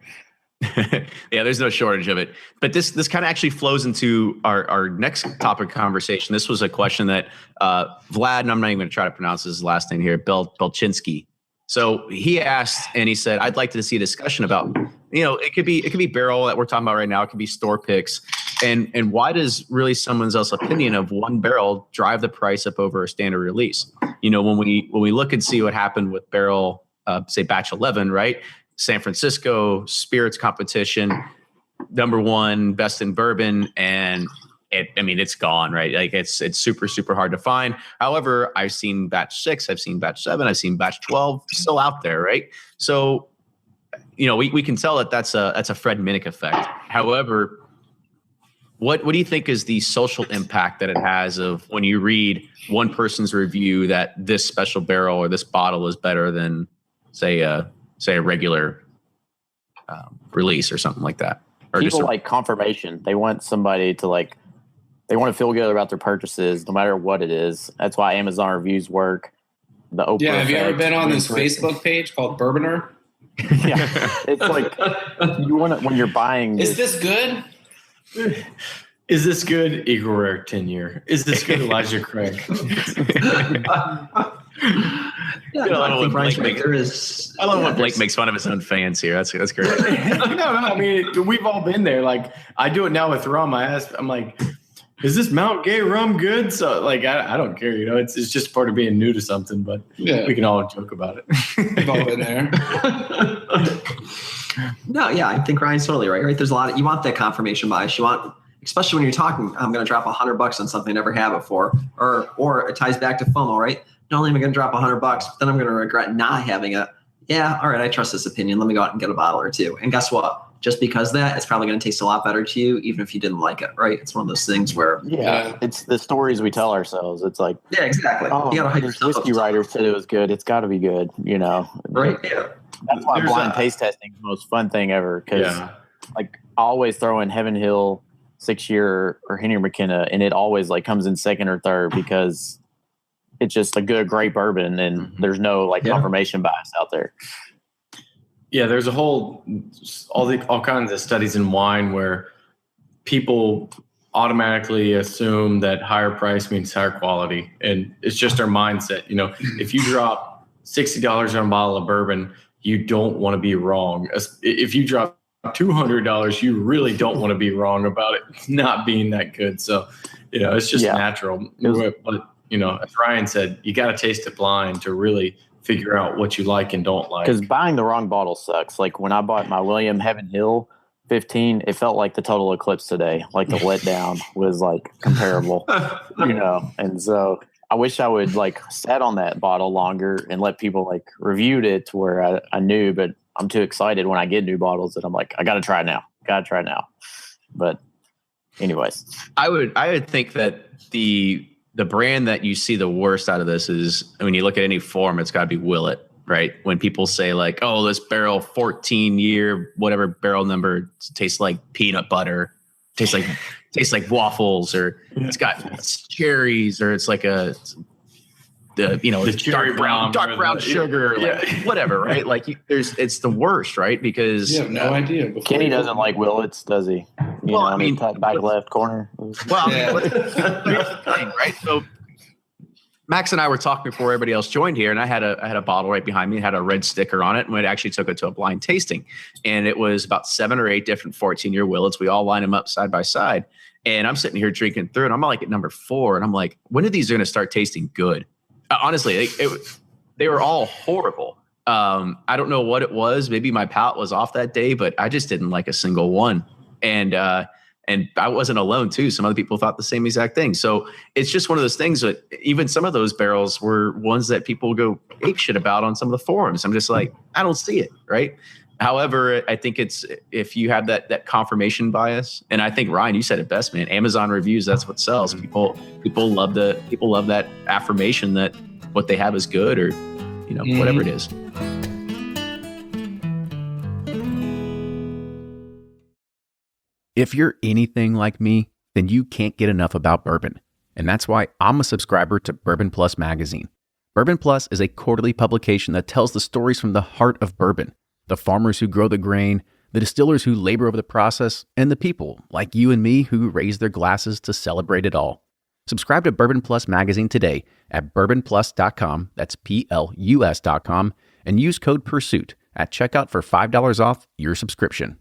Yeah, there's no shortage of it. But this kind of actually flows into our next topic of conversation. This was a question that Vlad, and I'm not even going to try to pronounce his last name here, Belchinsky. So he asked, and he said, I'd like to see a discussion about, it could be barrel that we're talking about right now. It could be store picks. And why does really someone else's opinion of one barrel drive the price up over a standard release? When we look and see what happened with barrel, say batch 11, right? San Francisco spirits competition, #1 best in bourbon, and it's gone, right? Like it's super, super hard to find. However, I've seen batch 6, I've seen batch 7, I've seen batch 12 still out there, right? So, we can tell that that's a Fred Minnick effect. However, what do you think is the social impact that it has of when you read one person's review that this special barrel or this bottle is better than say a regular release or something like that? Or people like confirmation. They want somebody to they want to feel good about their purchases no matter what it is. That's why Amazon reviews work. The Oprah have you ever effect, been on this Facebook page called Bourboner? Yeah, it's like you want it when you're buying. Is this good? Is this good? Eagle Rare 10-year. Is this good? Elijah Craig. I love when Blake makes fun of his own fans here. That's great. No, I mean, we've all been there. Like, I do it now with rum. I'm like, is this Mount Gay rum good? So, I don't care. It's just part of being new to something, but we can all joke about it. We've all been there. No, yeah, I think Ryan's totally right. There's a lot you want that confirmation bias. You want, especially when you're talking, I'm going to drop $100 on something I never had before, or it ties back to FOMO, right? Not only am I going to drop $100, but then I'm going to regret not having it. Yeah, all right, I trust this opinion. Let me go out and get a bottle or two. And guess what? Just because it's probably going to taste a lot better to you, even if you didn't like it, right? It's one of those things where it's the stories we tell ourselves. It's like exactly. Oh, you got to hype yourself. Whiskey writer said it was good. It's got to be good, Right? Yeah. That's why blind taste testing is the most fun thing ever. Because I always throw in Heaven Hill 6-year or Henry McKenna, and it always comes in second or third because it's just a great bourbon, and there's no confirmation bias out there. Yeah, there's all kinds of studies in wine where people automatically assume that higher price means higher quality, and it's just our mindset. If you drop $60 on a bottle of bourbon, you don't want to be wrong. If you drop $200, you really don't want to be wrong about it not being that good. So, it's just natural. But as Ryan said, you got to taste it blind to really figure out what you like and don't like. Because buying the wrong bottle sucks. Like when I bought my William Heaven Hill, 15, it felt like the total eclipse today. Like the letdown was like comparable, And so I wish I would like sat on that bottle longer and let people like reviewed it to where I knew, but I'm too excited when I get new bottles that I'm like, I got to try it now. But anyways, I would think that the brand that you see the worst out of this is when you look at any form, it's got to be Willet. Right. When people say like, oh, this barrel 14-year, whatever barrel number tastes like peanut butter, tastes like waffles, or it's got cherries, or it's like the dark brown sugar, like whatever. Right. Like it's the worst. Right. Because you have no idea. Kenny doesn't like Willets, does he? Back left corner. Well, right. So Max and I were talking before everybody else joined here, and I had a bottle right behind me. It had a red sticker on it, and we actually took it to a blind tasting. And it was about 7 or 8 different 14-year Willets. We all lined them up side by side. And I'm sitting here drinking through, and I'm like at number 4. And I'm like, when are these going to start tasting good? Honestly, they were all horrible. I don't know what it was. Maybe my palate was off that day, but I just didn't like a single one. And I wasn't alone too. Some other people thought the same exact thing. So it's just one of those things that even some of those barrels were ones that people go ape shit about on some of the forums. I'm just like, I don't see it. Right. However, I think it's, if you have that confirmation bias, and I think Ryan, you said it best, man, Amazon reviews, that's what sells. People love that affirmation that what they have is good, or, whatever it is. If you're anything like me, then you can't get enough about bourbon. And that's why I'm a subscriber to Bourbon Plus magazine. Bourbon Plus is a quarterly publication that tells the stories from the heart of bourbon, the farmers who grow the grain, the distillers who labor over the process, and the people like you and me who raise their glasses to celebrate it all. Subscribe to Bourbon Plus magazine today at bourbonplus.com, that's PLUS.com, and use code PURSUIT at checkout for $5 off your subscription.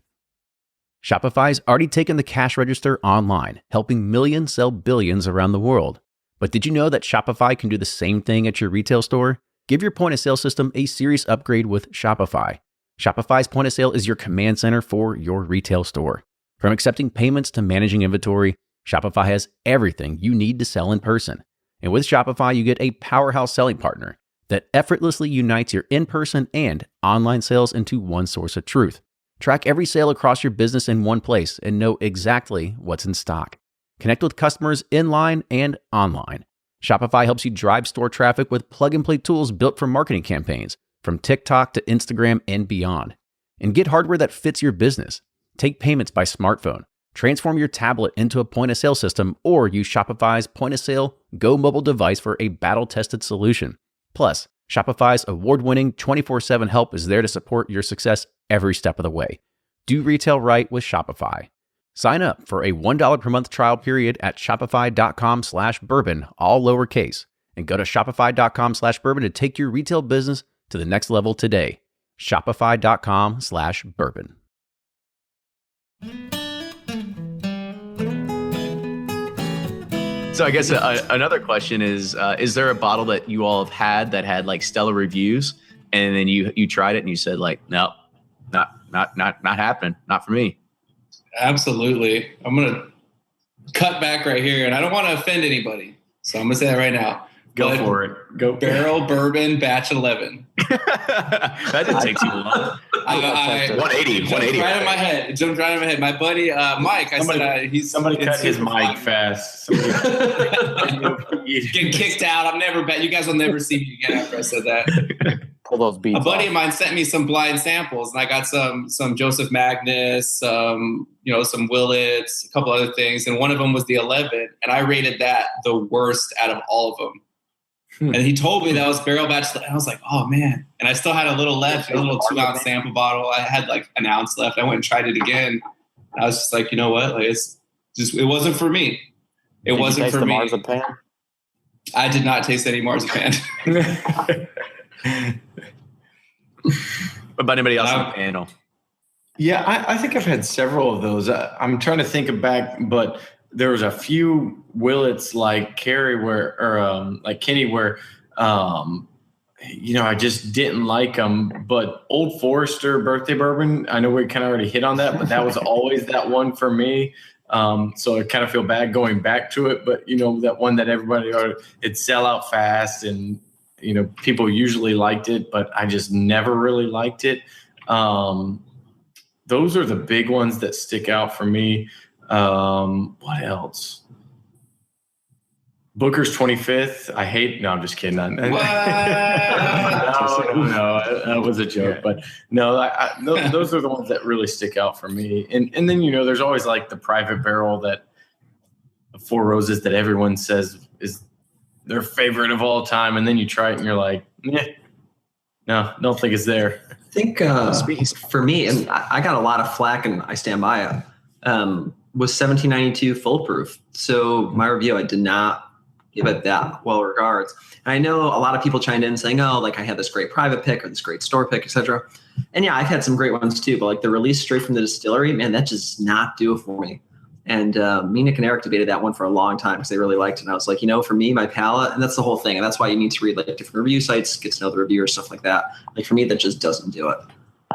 Shopify's already taken the cash register online, helping millions sell billions around the world. But did you know that Shopify can do the same thing at your retail store? Give your point-of-sale system a serious upgrade with Shopify. Shopify's point-of-sale is your command center for your retail store. From accepting payments to managing inventory, Shopify has everything you need to sell in person. And with Shopify, you get a powerhouse selling partner that effortlessly unites your in-person and online sales into one source of truth. Track every sale across your business in one place and know exactly what's in stock. Connect with customers in-line and online. Shopify helps you drive store traffic with plug-and-play tools built for marketing campaigns, from TikTok to Instagram and beyond. And get hardware that fits your business. Take payments by smartphone. Transform your tablet into a point-of-sale system, or use Shopify's point-of-sale Go mobile device for a battle-tested solution. Plus, Shopify's award-winning 24/7 help is there to support your success every step of the way. Do retail right with Shopify. Sign up for a $1 per month trial period at shopify.com/bourbon, all lowercase, and go to shopify.com/bourbon to take your retail business to the next level today. Shopify.com/bourbon. So I guess another question is there a bottle that you all have had that had like stellar reviews, and then you tried it and you said like, no, not happening, not for me? Absolutely. I'm going to cut back right here, and I don't want to offend anybody, so I'm going to say that right now. Go for it. Go Barrel Bourbon Batch 11. That didn't take too long. 180. Right in my head. It jumped right in my head. My buddy Mike. Somebody cut his mic fast. Getting kicked out. I'm never back. You guys will never see me again after I said that. Pull those beats. A buddy of mine sent me some blind samples, and I got some Joseph Magnus, some Willets, a couple other things, and one of them was the 11, and I rated that the worst out of all of them. And he told me that was barrel batch. And I was like, oh, man. And I still had a little left, a little 2-ounce sample bottle. I had like an ounce left. I went and tried it again. I was just like, you know what? Like, it wasn't for me. It wasn't for me. Marzipan? I did not taste any marzipan. What about anybody else on the panel? Yeah, I think I've had several of those. I'm trying to think back, but there was a few Willets like Kenny where I just didn't like them. But Old Forester Birthday Bourbon, I know we kind of already hit on that, but that was always that one for me. So I kind of feel bad going back to it, but that one that everybody it'd sell out fast, and people usually liked it, but I just never really liked it. Those are the big ones that stick out for me. What else? Booker's 25th. I hate. No, I'm just kidding. No, that was a joke. But no, those are the ones that really stick out for me. And then there's always like the private barrel that Four Roses that everyone says is their favorite of all time, and then you try it and you're like, no, don't think it's there. I think for me, and I got a lot of flack, and I stand by it. Was 1792 full proof? So my review, I did not give it that well regards. And I know a lot of people chimed in saying, "Oh, like I had this great private pick or this great store pick, etc." And yeah, I've had some great ones too, but like the release straight from the distillery, man, that just not do it for me. And me, Nick, and Eric debated that one for a long time because they really liked it. And I was like, for me, my palate, and that's the whole thing. And that's why you need to read like different review sites, get to know the reviewers, stuff like that. Like for me, that just doesn't do it.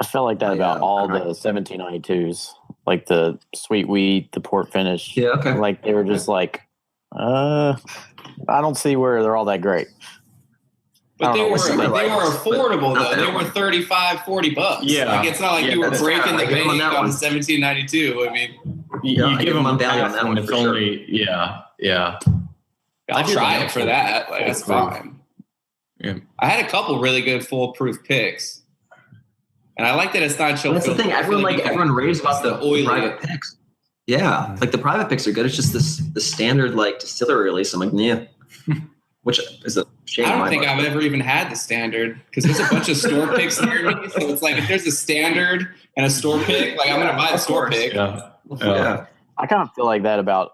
I felt like that about all the 1792s, like the sweet wheat, the port finish. Yeah, okay. Like they were just like, I don't see where they're all that great. But they were affordable though. They were $35, $40. Yeah, like it's not like you were breaking the bank on 1792. I mean, you give them a value on that one. It's only yeah. I'll try it for that. Like that's fine. Yeah, I had a couple really good foolproof picks, and I like that it's not chill. That's the thing. Everyone raves about the private picks. Yeah, like the private picks are good. It's just the standard like distillery release. I'm like, yeah. Which is a shame. I don't think I've ever even had the standard because there's a bunch of store picks near me. So it's like if there's a standard and a store pick, like I'm going to buy the store pick. Yeah. I kind of feel like that about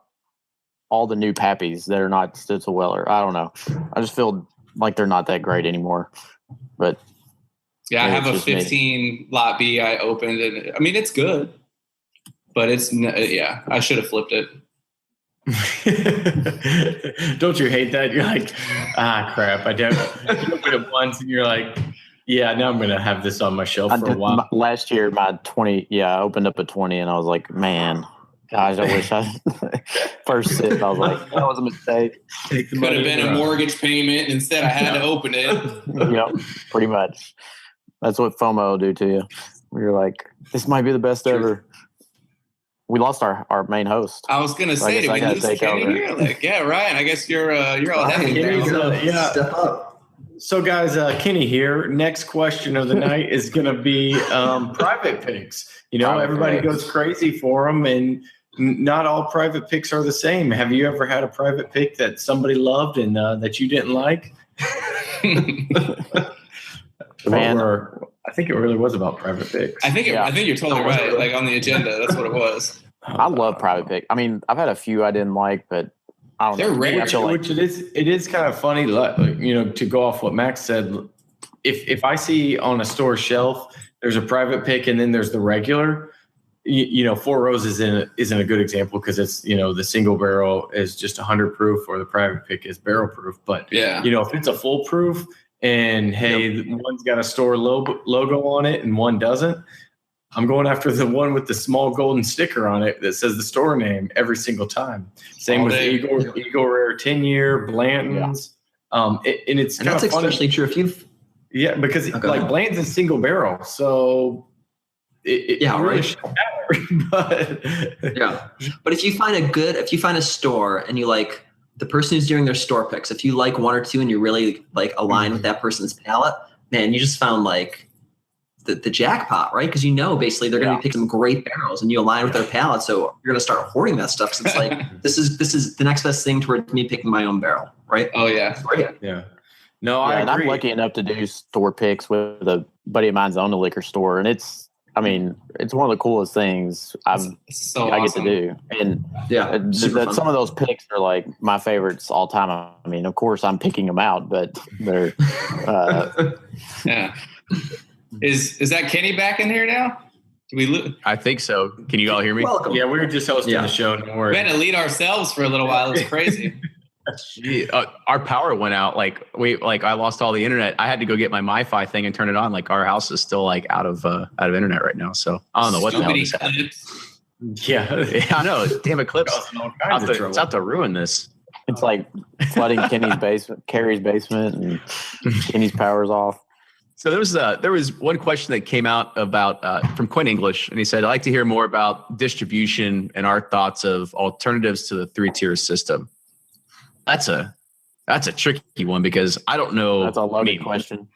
all the new Pappies that are not Stitzel-Weller. I don't know. I just feel like they're not that great anymore. But yeah, I have a 15 lot B I opened, and I mean it's good, but it's I should have flipped it. Don't you hate that? You're like, crap. I don't. You open it once and you're like, yeah, now I'm going to have this on my shelf for a while. Last year, my 20, I opened up a 20 and I was like, man, gosh, I wish I first sip. I was like, that was a mistake. Could have been a mortgage payment. And instead, I had to open it. Yep, pretty much. That's what FOMO will do to you. You're like, this might be the best ever. We lost our main host. I was gonna say, did we lose Kenny here? Like, yeah, Ryan. I I guess you're all happy. Yeah. Step up. So, guys, Kenny here. Next question of the night is gonna be private picks. Everybody goes crazy for them, and not all private picks are the same. Have you ever had a private pick that somebody loved and that you didn't like? Man. I think it really was about private picks. I think you're totally right. Like on the agenda, that's what it was. I love private pick. I mean, I've had a few I didn't like, but I don't know. They're rare. Which it is kind of funny, to go off what Max said. If I see on a store shelf, there's a private pick and then there's the regular, Four Roses isn't a good example because it's, the single barrel is just 100 proof or the private pick is barrel proof. But, if it's a full proof, and hey, one's got a store logo on it and one doesn't, I'm going after the one with the small golden sticker on it that says the store name every single time. Same with Eagle Rare 10-year, Blanton's. And it's kind of funny. Especially true if you've... Yeah, because Blanton's is single barrel, so it really shouldn't matter. But if you find a store and you like the person who's doing their store picks, if you like one or two and you really like align with that person's palate, man, you just found like the jackpot, right? Because basically they're going to be picking some great barrels and you align with their palate, so you're going to start hoarding that stuff. So it's like this is the next best thing towards me picking my own barrel, right? Oh yeah, yeah. No, I agree. I'm lucky enough to do store picks with a buddy of mine's own a liquor store, and it's one of the coolest things I get to do. And some of those picks are like my favorites all time. I mean, of course I'm picking them out, but they're yeah. Is that Kenny back in here now? Do we I think so. Can you all hear me? Welcome. Yeah, we were just hosting the show. Don't worry. We had to lead ourselves for a little while. It was crazy. Gee, our power went out. I lost all the internet. I had to go get my MiFi thing and turn it on. Like our house is still like out of internet right now. So I don't know what the hell just happened. Yeah, I know. Damn Eclipse! It's out to ruin this. It's like flooding Carrie's basement, and Kenny's power's off. So there was one question that came out about from Quinn English, and he said, "I'd like to hear more about distribution and our thoughts of alternatives to the 3-tier system." That's a tricky one because I don't know. That's a loaded question.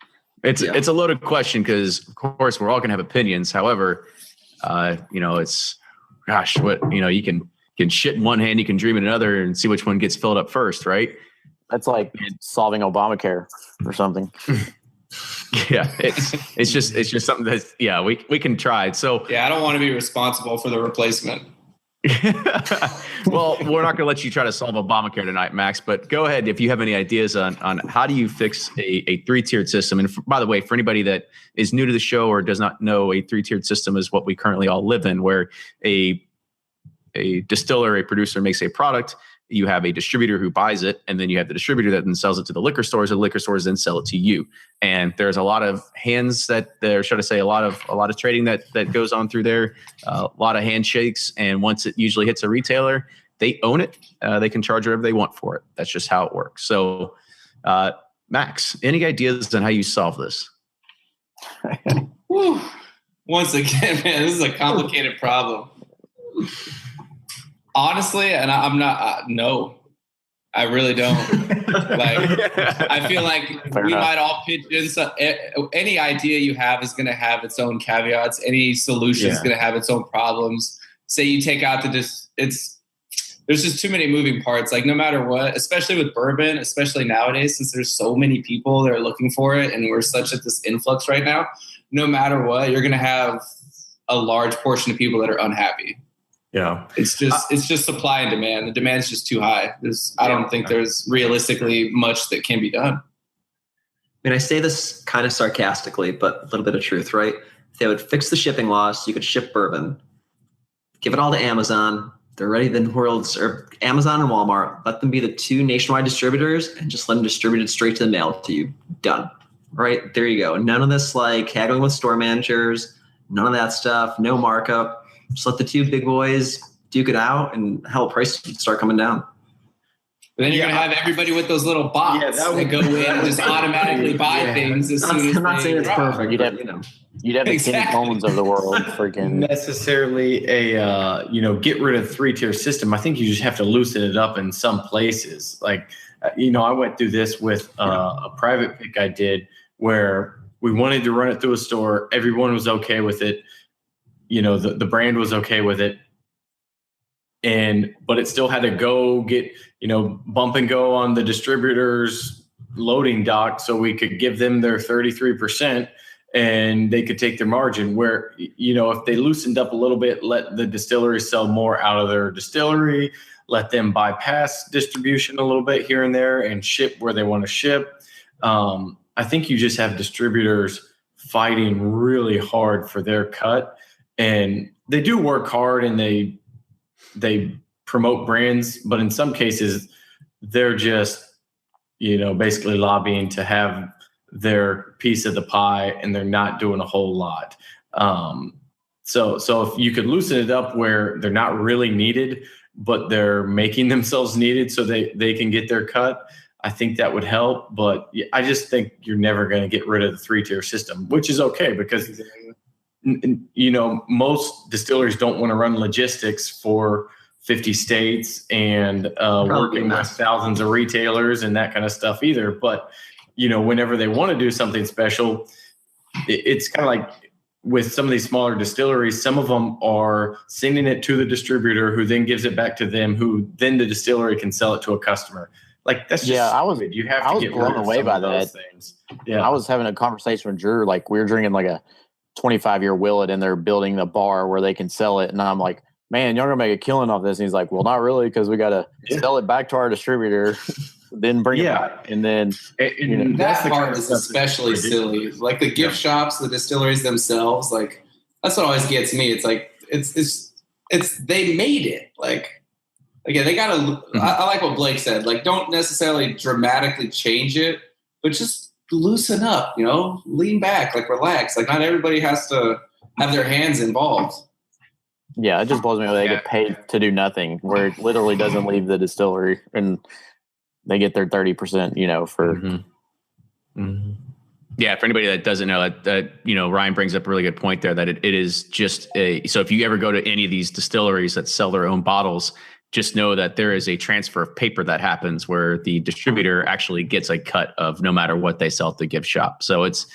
It's a loaded question because, of course, we're all going to have opinions. However, it's you can shit in one hand, you can dream in another, and see which one gets filled up first, right? That's like solving Obamacare or something. Yeah, it's just something that we can try. So I don't want to be responsible for the replacement. Well, we're not going to let you try to solve Obamacare tonight, Max, but go ahead if you have any ideas on how do you fix a 3-tiered system. And by the way, for anybody that is new to the show or does not know, a 3-tiered system is what we currently all live in, where a distiller, a producer makes a product. You have a distributor who buys it, and then you have the distributor that then sells it to the liquor stores, and the liquor stores then sell it to you. And there's a lot of hands a lot of trading that goes on through there, a lot of handshakes. And once it usually hits a retailer, they own it. They can charge whatever they want for it. That's just how it works. So, Max, any ideas on how you solve this? Once again, man, this is a complicated problem. Honestly, and I'm not, no, I really don't. I feel like we might all pitch in. So, any idea you have is going to have its own caveats. Any solution is going to have its own problems. Say you take out there's just too many moving parts. Like no matter what, especially with bourbon, especially nowadays, since there's so many people that are looking for it and we're such at this influx right now, no matter what, you're going to have a large portion of people that are unhappy. Yeah, it's just supply and demand. The demand's just too high. I don't think there's realistically much that can be done. I mean, I say this kind of sarcastically, but a little bit of truth, right? If they would fix the shipping loss, you could ship bourbon, give it all to Amazon. They're ready. Then or Amazon and Walmart, let them be the 2 nationwide distributors and just let them distribute it straight to the mail to you. Done. Right? There you go. None of this like haggling with store managers, none of that stuff, no markup. Just let the 2 big boys duke it out and prices start coming down. But then you're going to have everybody with those little bots that go in and just automatically buy things as soon as I'm not saying it's perfect. You'd have the Kenny Coleman's of the world freaking necessarily get rid of the 3-tier system. I think you just have to loosen it up in some places. Like, I went through this with a private pick I did where we wanted to run it through a store. Everyone was okay with it. The brand was okay with it. But it still had to go get, bump and go on the distributor's loading dock so we could give them their 33% and they could take their margin where, if they loosened up a little bit, let the distillery sell more out of their distillery, let them bypass distribution a little bit here and there and ship where they want to ship. I think you just have distributors fighting really hard for their cut. And they do work hard and they promote brands, but in some cases they're just, basically lobbying to have their piece of the pie and they're not doing a whole lot. So if you could loosen it up where they're not really needed, but they're making themselves needed so they can get their cut, I think that would help. But I just think you're never going to get rid of the 3-tier system, which is okay because most distilleries don't want to run logistics for 50 states and working with thousands of retailers and that kind of stuff either. But, whenever they want to do something special, it's kind of like with some of these smaller distilleries, some of them are sending it to the distributor who then gives it back to them, who then the distillery can sell it to a customer. Like that's just I was blown away by that. Things. Yeah, I was having a conversation with Drew, like we were drinking like a 25-year Willet and they're building the bar where they can sell it. And I'm like, man, you're going to make a killing off this. And he's like, well, not really, because we got to sell it back to our distributor, then bring it back. And then that part is especially silly. Like the gift shops, the distilleries themselves, like that's what always gets me. It's like, it's they made it. Like again, they got to, I like what Blake said, like, don't necessarily dramatically change it, but just loosen up, lean back, like relax. Like not everybody has to have their hands involved. Yeah, it just blows me away. They get paid to do nothing, where it literally doesn't leave the distillery, and they get their 30%, for. Mm-hmm. Mm-hmm. Yeah, for anybody that doesn't know, that Ryan brings up a really good point there, that it is just so if you ever go to any of these distilleries that sell their own bottles, just know that there is a transfer of paper that happens where the distributor actually gets a cut of no matter what they sell at the gift shop. So it's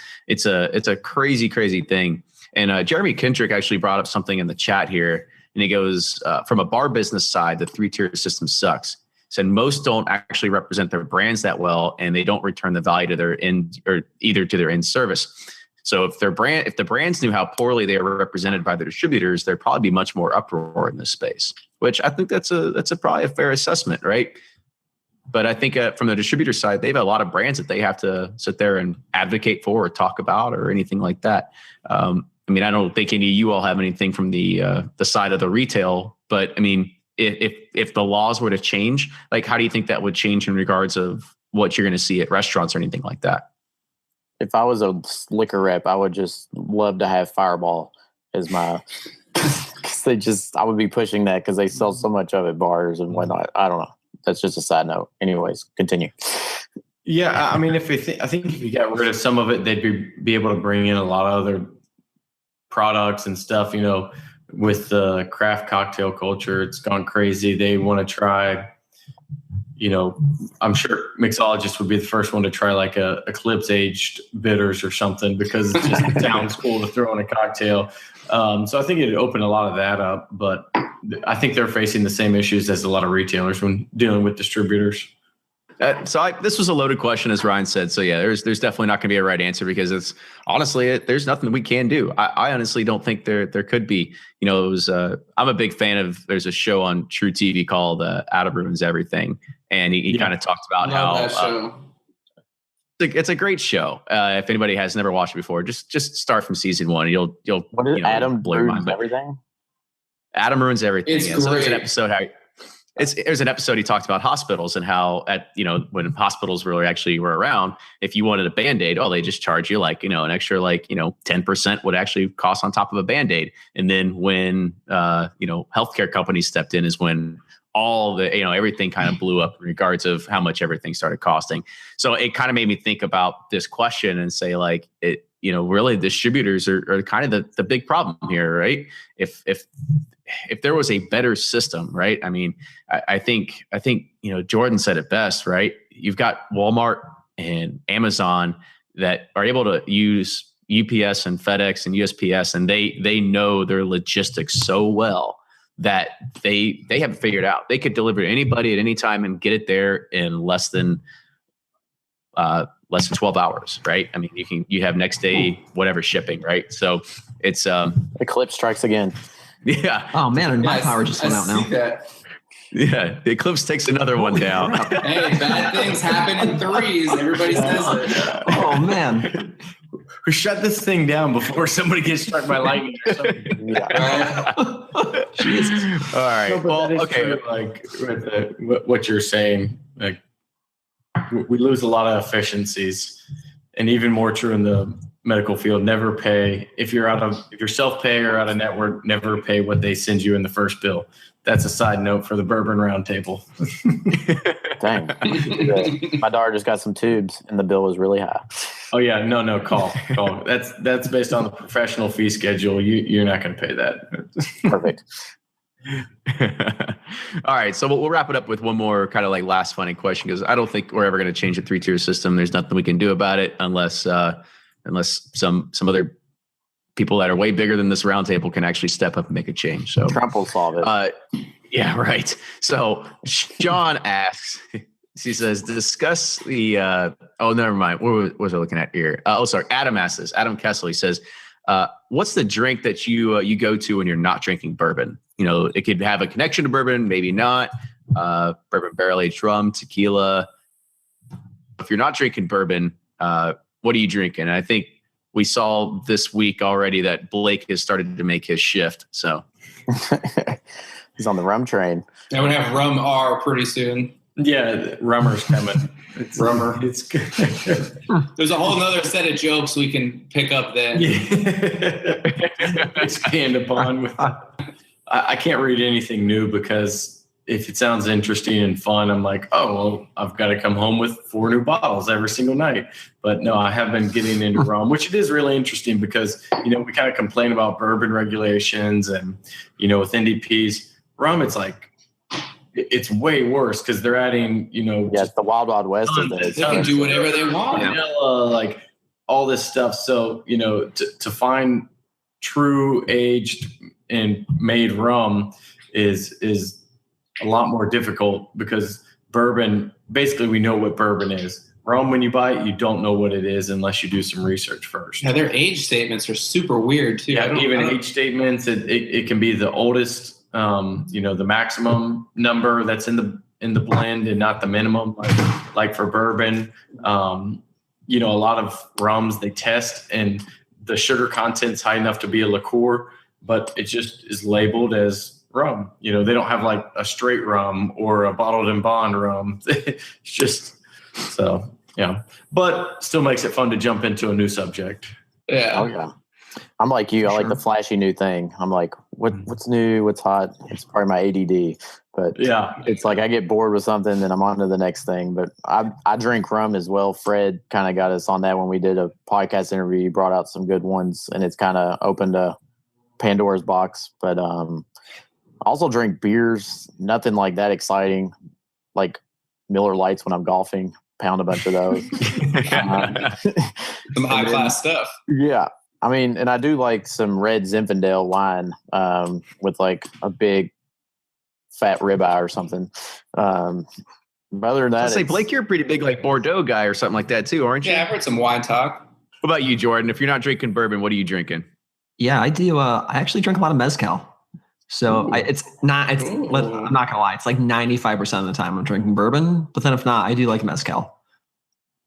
a crazy, crazy thing. And Jeremy Kendrick actually brought up something in the chat here, and he goes, from a bar business side, the 3-tier system sucks. Said most don't actually represent their brands that well, and they don't return the value to their end, or either to their end service. So if the brands knew how poorly they are represented by the distributors, there'd probably be much more uproar in this space. Which I think that's probably a fair assessment, right? But I think from the distributor side, they have a lot of brands that they have to sit there and advocate for or talk about or anything like that. I don't think any of you all have anything from the side of the retail, but I mean, if the laws were to change, like how do you think that would change in regards of what you're going to see at restaurants or anything like that? If I was a liquor rep, I would just love to have Fireball as my. I would be pushing that because they sell so much of it, bars and whatnot. I don't know. That's just a side note. Anyways, continue. Yeah, I mean, I think if you got rid of some of it, they'd be able to bring in a lot of other products and stuff. With the craft cocktail culture, it's gone crazy. They want to try. I'm sure mixologists would be the first one to try like a Eclipse aged bitters or something because it just sounds cool to throw in a cocktail. So I think it'd open a lot of that up, but I think they're facing the same issues as a lot of retailers when dealing with distributors. This was a loaded question, as Ryan said. So yeah, there's definitely not going to be a right answer because it's honestly, there's nothing we can do. I honestly don't think there could be. It was. I'm a big fan of. There's a show on True TV called Adam Ruins Everything, and he kind of talked about how. It's a great show. If anybody has never watched it before, just start from season 1. You'll what is Adam Ruins Everything? Adam Ruins Everything. It's yeah. great. So there's an episode there's an episode he talked about hospitals and how when hospitals were around, if you wanted a Band-Aid, they just charge you an extra 10% would actually cost on top of a Band-Aid. And then when healthcare companies stepped in is when all the everything kind of blew up in regards of how much everything started costing. So it kind of made me think about this question and say really distributors are kind of the big problem here, right? If there was a better system, right? I mean, I think Jordan said it best, right? You've got Walmart and Amazon that are able to use UPS and FedEx and USPS, and they know their logistics so well that they have it figured out. They could deliver to anybody at any time and get it there in less than 12 hours, right? I mean, you have next day whatever shipping, right? So it's Eclipse strikes again. Yeah. Oh man, my power just went out now. That. Yeah, the Eclipse takes another one down. Hey, bad things happen in threes. Everybody says it. Oh man. We shut this thing down before somebody gets struck by lightning or something. Yeah. Jesus. All right. No, well, okay. True, like with what you're saying, like we lose a lot of efficiencies, and even more true in the medical field. Never pay if you're self-pay or out of network. Never pay what they send you in the first bill. That's a side note for the Bourbon Roundtable. Dang. My daughter just got some tubes and the bill was really high. Oh yeah, no, call. That's based on the professional fee schedule. You're not going to pay that. Perfect. All right, so we'll wrap it up with one more kind of last funny question, because I don't think we're ever going to change the 3-tier system. There's nothing we can do about it unless some other people that are way bigger than this roundtable can actually step up and make a change. So Trump will solve it. Yeah, right. So John asks, he says, discuss the, never mind. What was I looking at here? Sorry. Adam asks this. Adam Kessell, he says, what's the drink that you go to when you're not drinking bourbon? It could have a connection to bourbon, maybe not. Bourbon barrel-aged rum, tequila. If you're not drinking bourbon, what are you drinking? And I think we saw this week already that Blake has started to make his shift. So He's on the rum train. Yeah, we're gonna have rum R pretty soon. Yeah, rummer's coming. It's rummer. It's good. There's a whole nother set of jokes we can pick up then. Expand upon. With, I can't read anything new because if it sounds interesting and fun, I'm like, oh, well, I've got to come home with 4 new bottles every single night. But no, I have been getting into rum, which it is really interesting because, we kind of complain about bourbon regulations and, with NDPs, rum, it's like, it's way worse because they're adding, it's the wild, wild west of this. They can do whatever they want. Vanilla, like all this stuff. So, to find true aged and made rum is a lot more difficult because bourbon, basically we know what bourbon is. Rum, when you buy it, you don't know what it is unless you do some research first. Yeah, their age statements are super weird too. Yeah, even age statements, it can be the oldest, the maximum number that's in the blend and not the minimum, like for bourbon. A lot of rums they test and the sugar content's high enough to be a liqueur, but it just is labeled as rum. They don't have like a straight rum or a bottled and bond rum. It's just so, but still makes it fun to jump into a new subject. Yeah. Oh yeah. I'm like you. I like the flashy new thing. I'm like, what's new? What's hot? It's part of my ADD. But yeah, it's like I get bored with something, then I'm on to the next thing. But I drink rum as well. Fred kind of got us on that when we did a podcast interview. He brought out some good ones, and it's kind of opened a Pandora's box. But I also drink beers. Nothing like that exciting, like Miller Lights when I'm golfing. Pound a bunch of those. Some high class stuff. Yeah. I mean, and I do like some red Zinfandel wine with like a big fat ribeye or something. But other than that, I'll say, Blake, you're a pretty big like Bordeaux guy or something like that too, aren't you? Yeah, I've heard some wine talk. What about you, Jordan? If you're not drinking bourbon, what are you drinking? Yeah, I do. I actually drink a lot of mezcal. So I'm not going to lie. It's like 95% of the time I'm drinking bourbon, but then if not, I do like mezcal.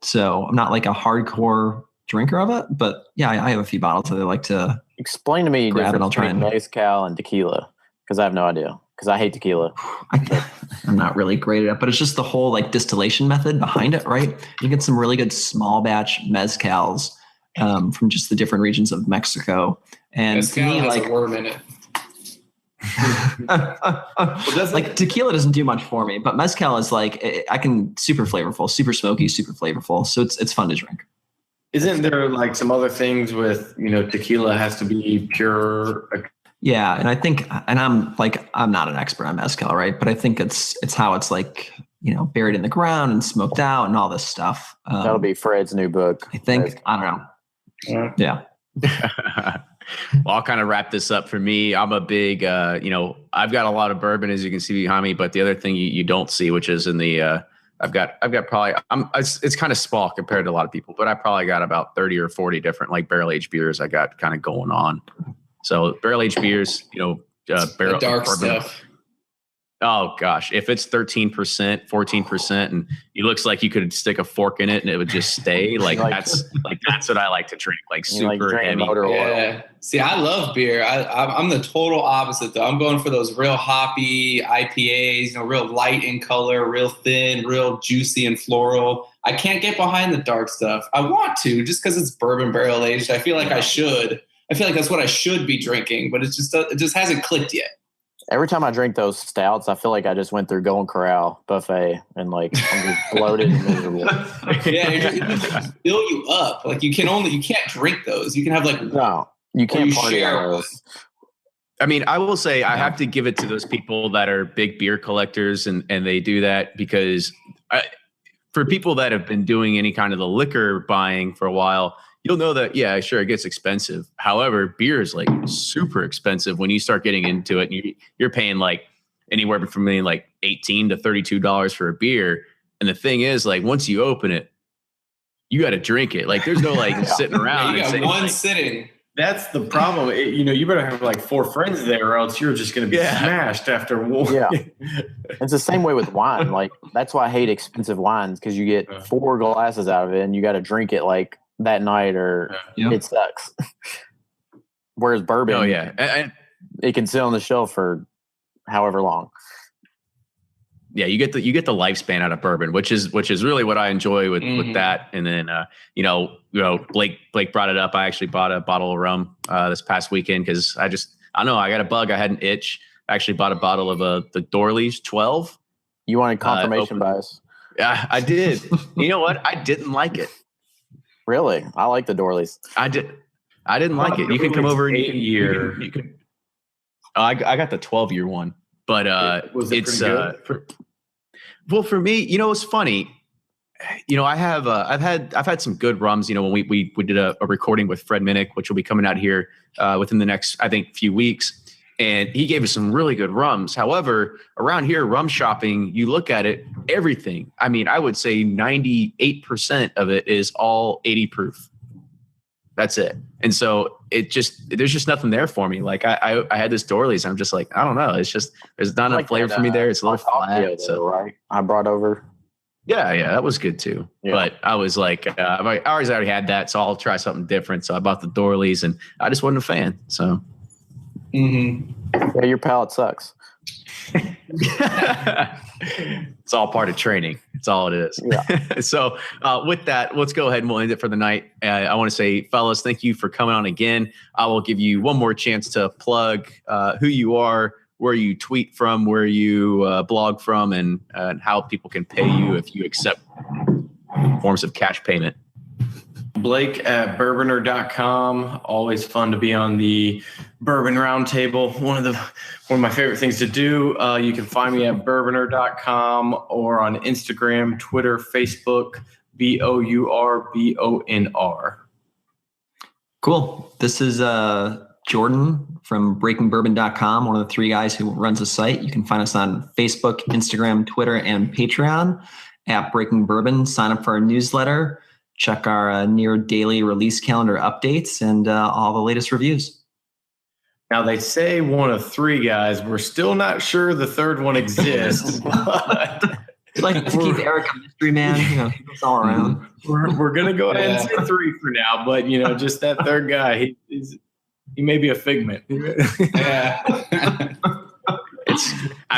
So I'm not like a hardcore drinker of it, but yeah, I have a few bottles that I like to explain to me grab, and I'll try and mezcal and tequila because I have no idea because I hate tequila. I'm not really great at it, but it's just the whole like distillation method behind it, right? You get some really good small batch mezcals from just the different regions of Mexico, and mezcal to me, has like a worm in it. Like tequila doesn't do much for me, but mezcal is like super flavorful, super smoky, super flavorful. So it's fun to drink. Isn't there like some other things with, tequila has to be pure? Yeah. And I think, and I'm not an expert on mezcal, right? But I think it's how it's like, buried in the ground and smoked out and all this stuff. That'll be Fred's new book. I think, I don't know. Yeah. Well, I'll kind of wrap this up for me. I'm a big, I've got a lot of bourbon, as you can see behind me, but the other thing you don't see, which is in the, I've got probably, it's kind of small compared to a lot of people, but I probably got about 30 or 40 different like barrel aged beers I got kind of going on. So barrel aged beers, barrel dark bourbon. stuff. Oh gosh, if it's 13%, 14%, and it looks like you could stick a fork in it and it would just stay, that's what I like to drink, like super heavy. Yeah. See, I love beer. I'm the total opposite though. I'm going for those real hoppy IPAs, real light in color, real thin, real juicy and floral. I can't get behind the dark stuff. I want to just because it's bourbon barrel aged. I feel like I should. I feel like that's what I should be drinking, but it just hasn't clicked yet. Every time I drink those stouts, I feel like I just went through Golden Corral buffet and like I'm just bloated and miserable. Yeah, it just fill you up. Like you can't drink those. You can have like no, you can't party on those. I mean, I will say I have to give it to those people that are big beer collectors and they do that because for people that have been doing any kind of the liquor buying for a while, you'll know that, yeah, sure, it gets expensive. However, beer is like super expensive when you start getting into it. And you're paying like anywhere from like $18 to $32 for a beer. And the thing is, like, once you open it, you got to drink it. Like, there's no like sitting around. You got one sitting. That's the problem. You better have like 4 friends there, or else you're just going to be smashed after one. Yeah, it's the same way with wine. Like that's why I hate expensive wines because you get 4 glasses out of it, and you got to drink it like that night, or it sucks. Whereas bourbon, and it can sit on the shelf for however long. Yeah, you get the lifespan out of bourbon, which is really what I enjoy with that. And then Blake brought it up. I actually bought a bottle of rum this past weekend because I don't know, I got a bug. I had an itch. I actually bought a bottle of the Dorley's 12. You wanted confirmation bias? Yeah, I did. You know what? I didn't like it. Really? I like the Dorleys. I didn't like it. You can come over and you can. I got the 12-year one, but it's well, for me, it's funny. I've had some good rums. When we did a recording with Fred Minnick, which will be coming out here within the next, I think, few weeks. And he gave us some really good rums. However, around here, rum shopping, you look at it, everything. I mean, I would say 98% of it is all 80 proof. That's it. And so there's just nothing there for me. Like I had this Dorley's. I'm just like, I don't know. It's just, there's not enough flavor for me there. It's a little flat. So right. I brought over. Yeah, that was good too. Yeah. But I was like, I already had that, so I'll try something different. So I bought the Dorley's, and I just wasn't a fan. So. Yeah, your palate sucks. It's all part of training. It's all it is. Yeah. So with that, let's go ahead and we'll end it for the night. I want to say, fellas, thank you for coming on again. I will give you one more chance to plug who you are, where you tweet from, where you blog from, and how people can pay you if you accept forms of cash payment. Blake at bourboner.com. Always fun to be on the Bourbon Roundtable. One of my favorite things to do. You can find me at bourboner.com or on Instagram, Twitter, Facebook, BOURBONR. Cool. This is Jordan from breakingbourbon.com, one of the three guys who runs the site. You can find us on Facebook, Instagram, Twitter, and Patreon at Breaking Bourbon. Sign up for our newsletter. Check our near daily release calendar updates and all the latest reviews. Now, they say one of three guys. We're still not sure the third one exists. But like to keep Eric a mystery man. He's all around. We're going to go ahead and say three for now. But, just that third guy, he may be a figment. Yeah.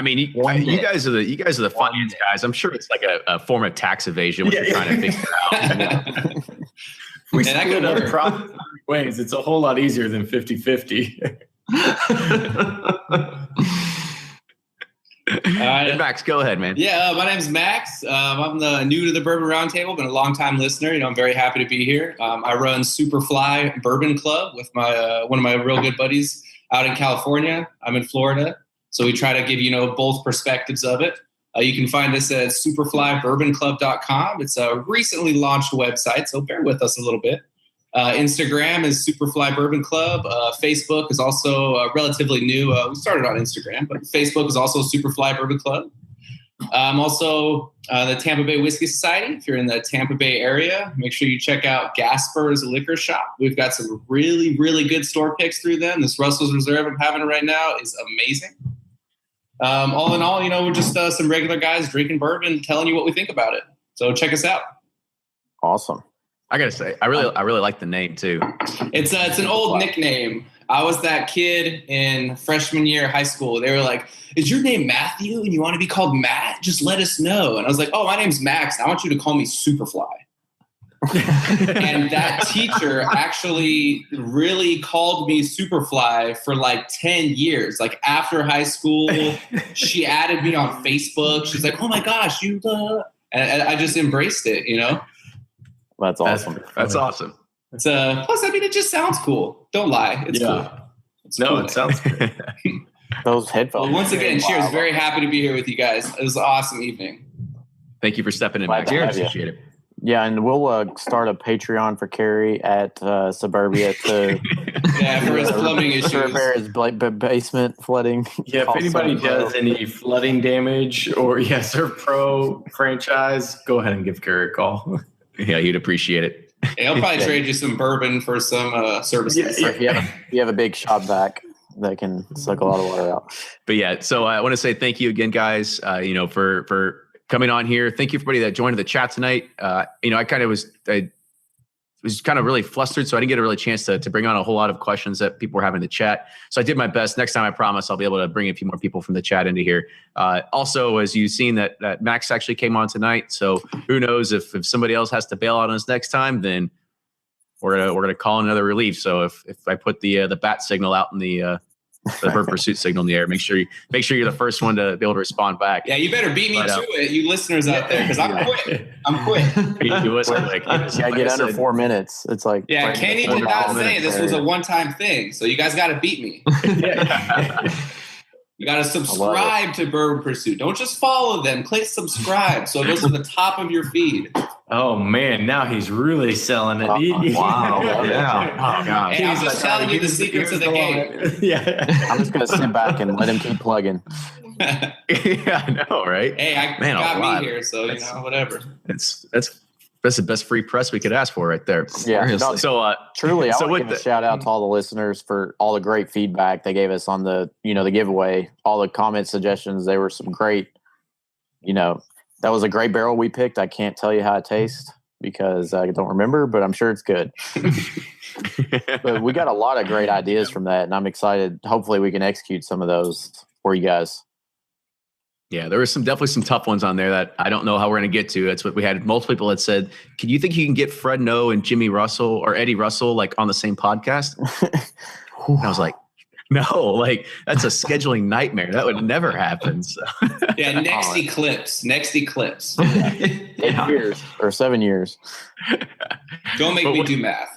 You guys are the finance guys. I'm sure it's like a form of tax evasion when you're trying to figure it out. We split up profit ways. It's a whole lot easier than 50-50. Max, go ahead, man. Yeah, my name's Max. I'm new to the Bourbon Roundtable. Been a long time listener. I'm very happy to be here. I run Superfly Bourbon Club with my one of my real good buddies out in California. I'm in Florida. So we try to give, both perspectives of it. You can find us at superflybourbonclub.com. It's a recently launched website, so bear with us a little bit. Instagram is Superfly Bourbon Club. Facebook is also relatively new. We started on Instagram, but Facebook is also Superfly Bourbon Club. I'm also the Tampa Bay Whiskey Society. If you're in the Tampa Bay area, make sure you check out Gasper's Liquor Shop. We've got some really, really good store picks through them. This Russell's Reserve I'm having right now is amazing. All in all, we're just some regular guys drinking bourbon, telling you what we think about it. So check us out. Awesome. I gotta say, I really like the name too. It's an old nickname. I was that kid in freshman year of high school. They were like, "Is your name Matthew and you want to be called Matt? Just let us know." And I was like, "Oh, my name's Max. I want you to call me Superfly." And that teacher actually really called me Superfly for like 10 years. Like after high school, she added me on Facebook. She's like, "Oh my gosh, you and I just embraced it, That's awesome. That's awesome. It's plus, it just sounds cool. Don't lie. It's cool. It sounds good. Those headphones. Well, once again, cheers. Very happy to be here with you guys. It was an awesome evening. Thank you for stepping in, Max. Appreciate it. Yeah, and we'll start a Patreon for Carrie at Suburbia to for his plumbing issues. Repair his basement flooding. Yeah, if anybody does any flooding damage or Serve Pro franchise, go ahead and give Carrie a call. Yeah, he'd appreciate it. Yeah, he'll probably trade you some bourbon for some services. Yeah. If you have a big shop vac that can suck a lot of water out. But so I want to say thank you again, guys. For coming on here. Thank you everybody that joined the chat tonight. I kind of was was kind of really flustered, so I didn't get a really chance to bring on a whole lot of questions that people were having in the chat. So I did my best. Next time, I promise I'll be able to bring a few more people from the chat into here. Also, as you've seen, that Max actually came on tonight. So who knows if somebody else has to bail on us next time, then we're gonna call another relief. So if I put the bat signal out in the bird pursuit signal in the air, make sure you're the first one to be able to respond back. Yeah, you better beat me to it, you listeners out there, because I'm quick. You listen, like, get under 4 minutes. It's like, yeah, Kenny did not say this was a one-time thing, so you guys got to beat me. You got to subscribe to Bourbon Pursuit. Don't just follow them. Click subscribe so it goes to the top of your feed. Oh, man. Now he's really selling it. Wow. Yeah. Oh, God. Hey, I'm just telling you the secrets of the game. Yeah. I'm just going to sit back and let him keep plugging. Yeah, I know, right? Hey, I got me here, so, whatever. That's the best free press we could ask for right there. Yeah. No, so truly, I want to give a shout out to all the listeners for all the great feedback they gave us on the giveaway, all the comment suggestions. They were some great, that was a great barrel we picked. I can't tell you how it tastes because I don't remember, but I'm sure it's good. But we got a lot of great ideas from that, and I'm excited. Hopefully we can execute some of those for you guys. Yeah, there were definitely some tough ones on there that I don't know how we're going to get to. That's what we had. Multiple people that said, "Can you think you can get Fred Noe and Jimmy Russell or Eddie Russell like on the same podcast?" And I was like, "No, like that's a scheduling nightmare. That would never happen." So. Yeah, next Eclipse. 8 years or 7 years. Don't make me do math.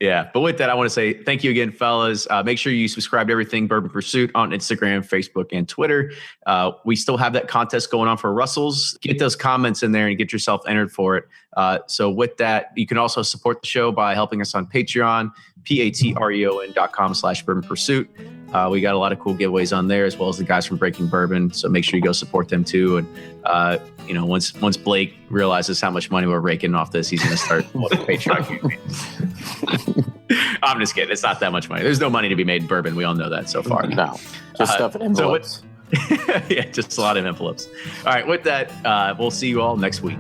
Yeah, but with that, I want to say thank you again, fellas. Make sure you subscribe to everything Bourbon Pursuit on Instagram, Facebook, and Twitter. We still have that contest going on for Russells. Get those comments in there and get yourself entered for it. So with that, you can also support the show by helping us on Patreon, patreon.com/Bourbon Pursuit. We got a lot of cool giveaways on there, as well as the guys from Breaking Bourbon. So make sure you go support them too. And once Blake realizes how much money we're raking off this, he's going to start Patreon campaign. I'm just kidding. It's not that much money. There's no money to be made in bourbon. We all know that so far. No, just stuff in envelopes. Yeah, just a lot of envelopes. All right, with that, we'll see you all next week.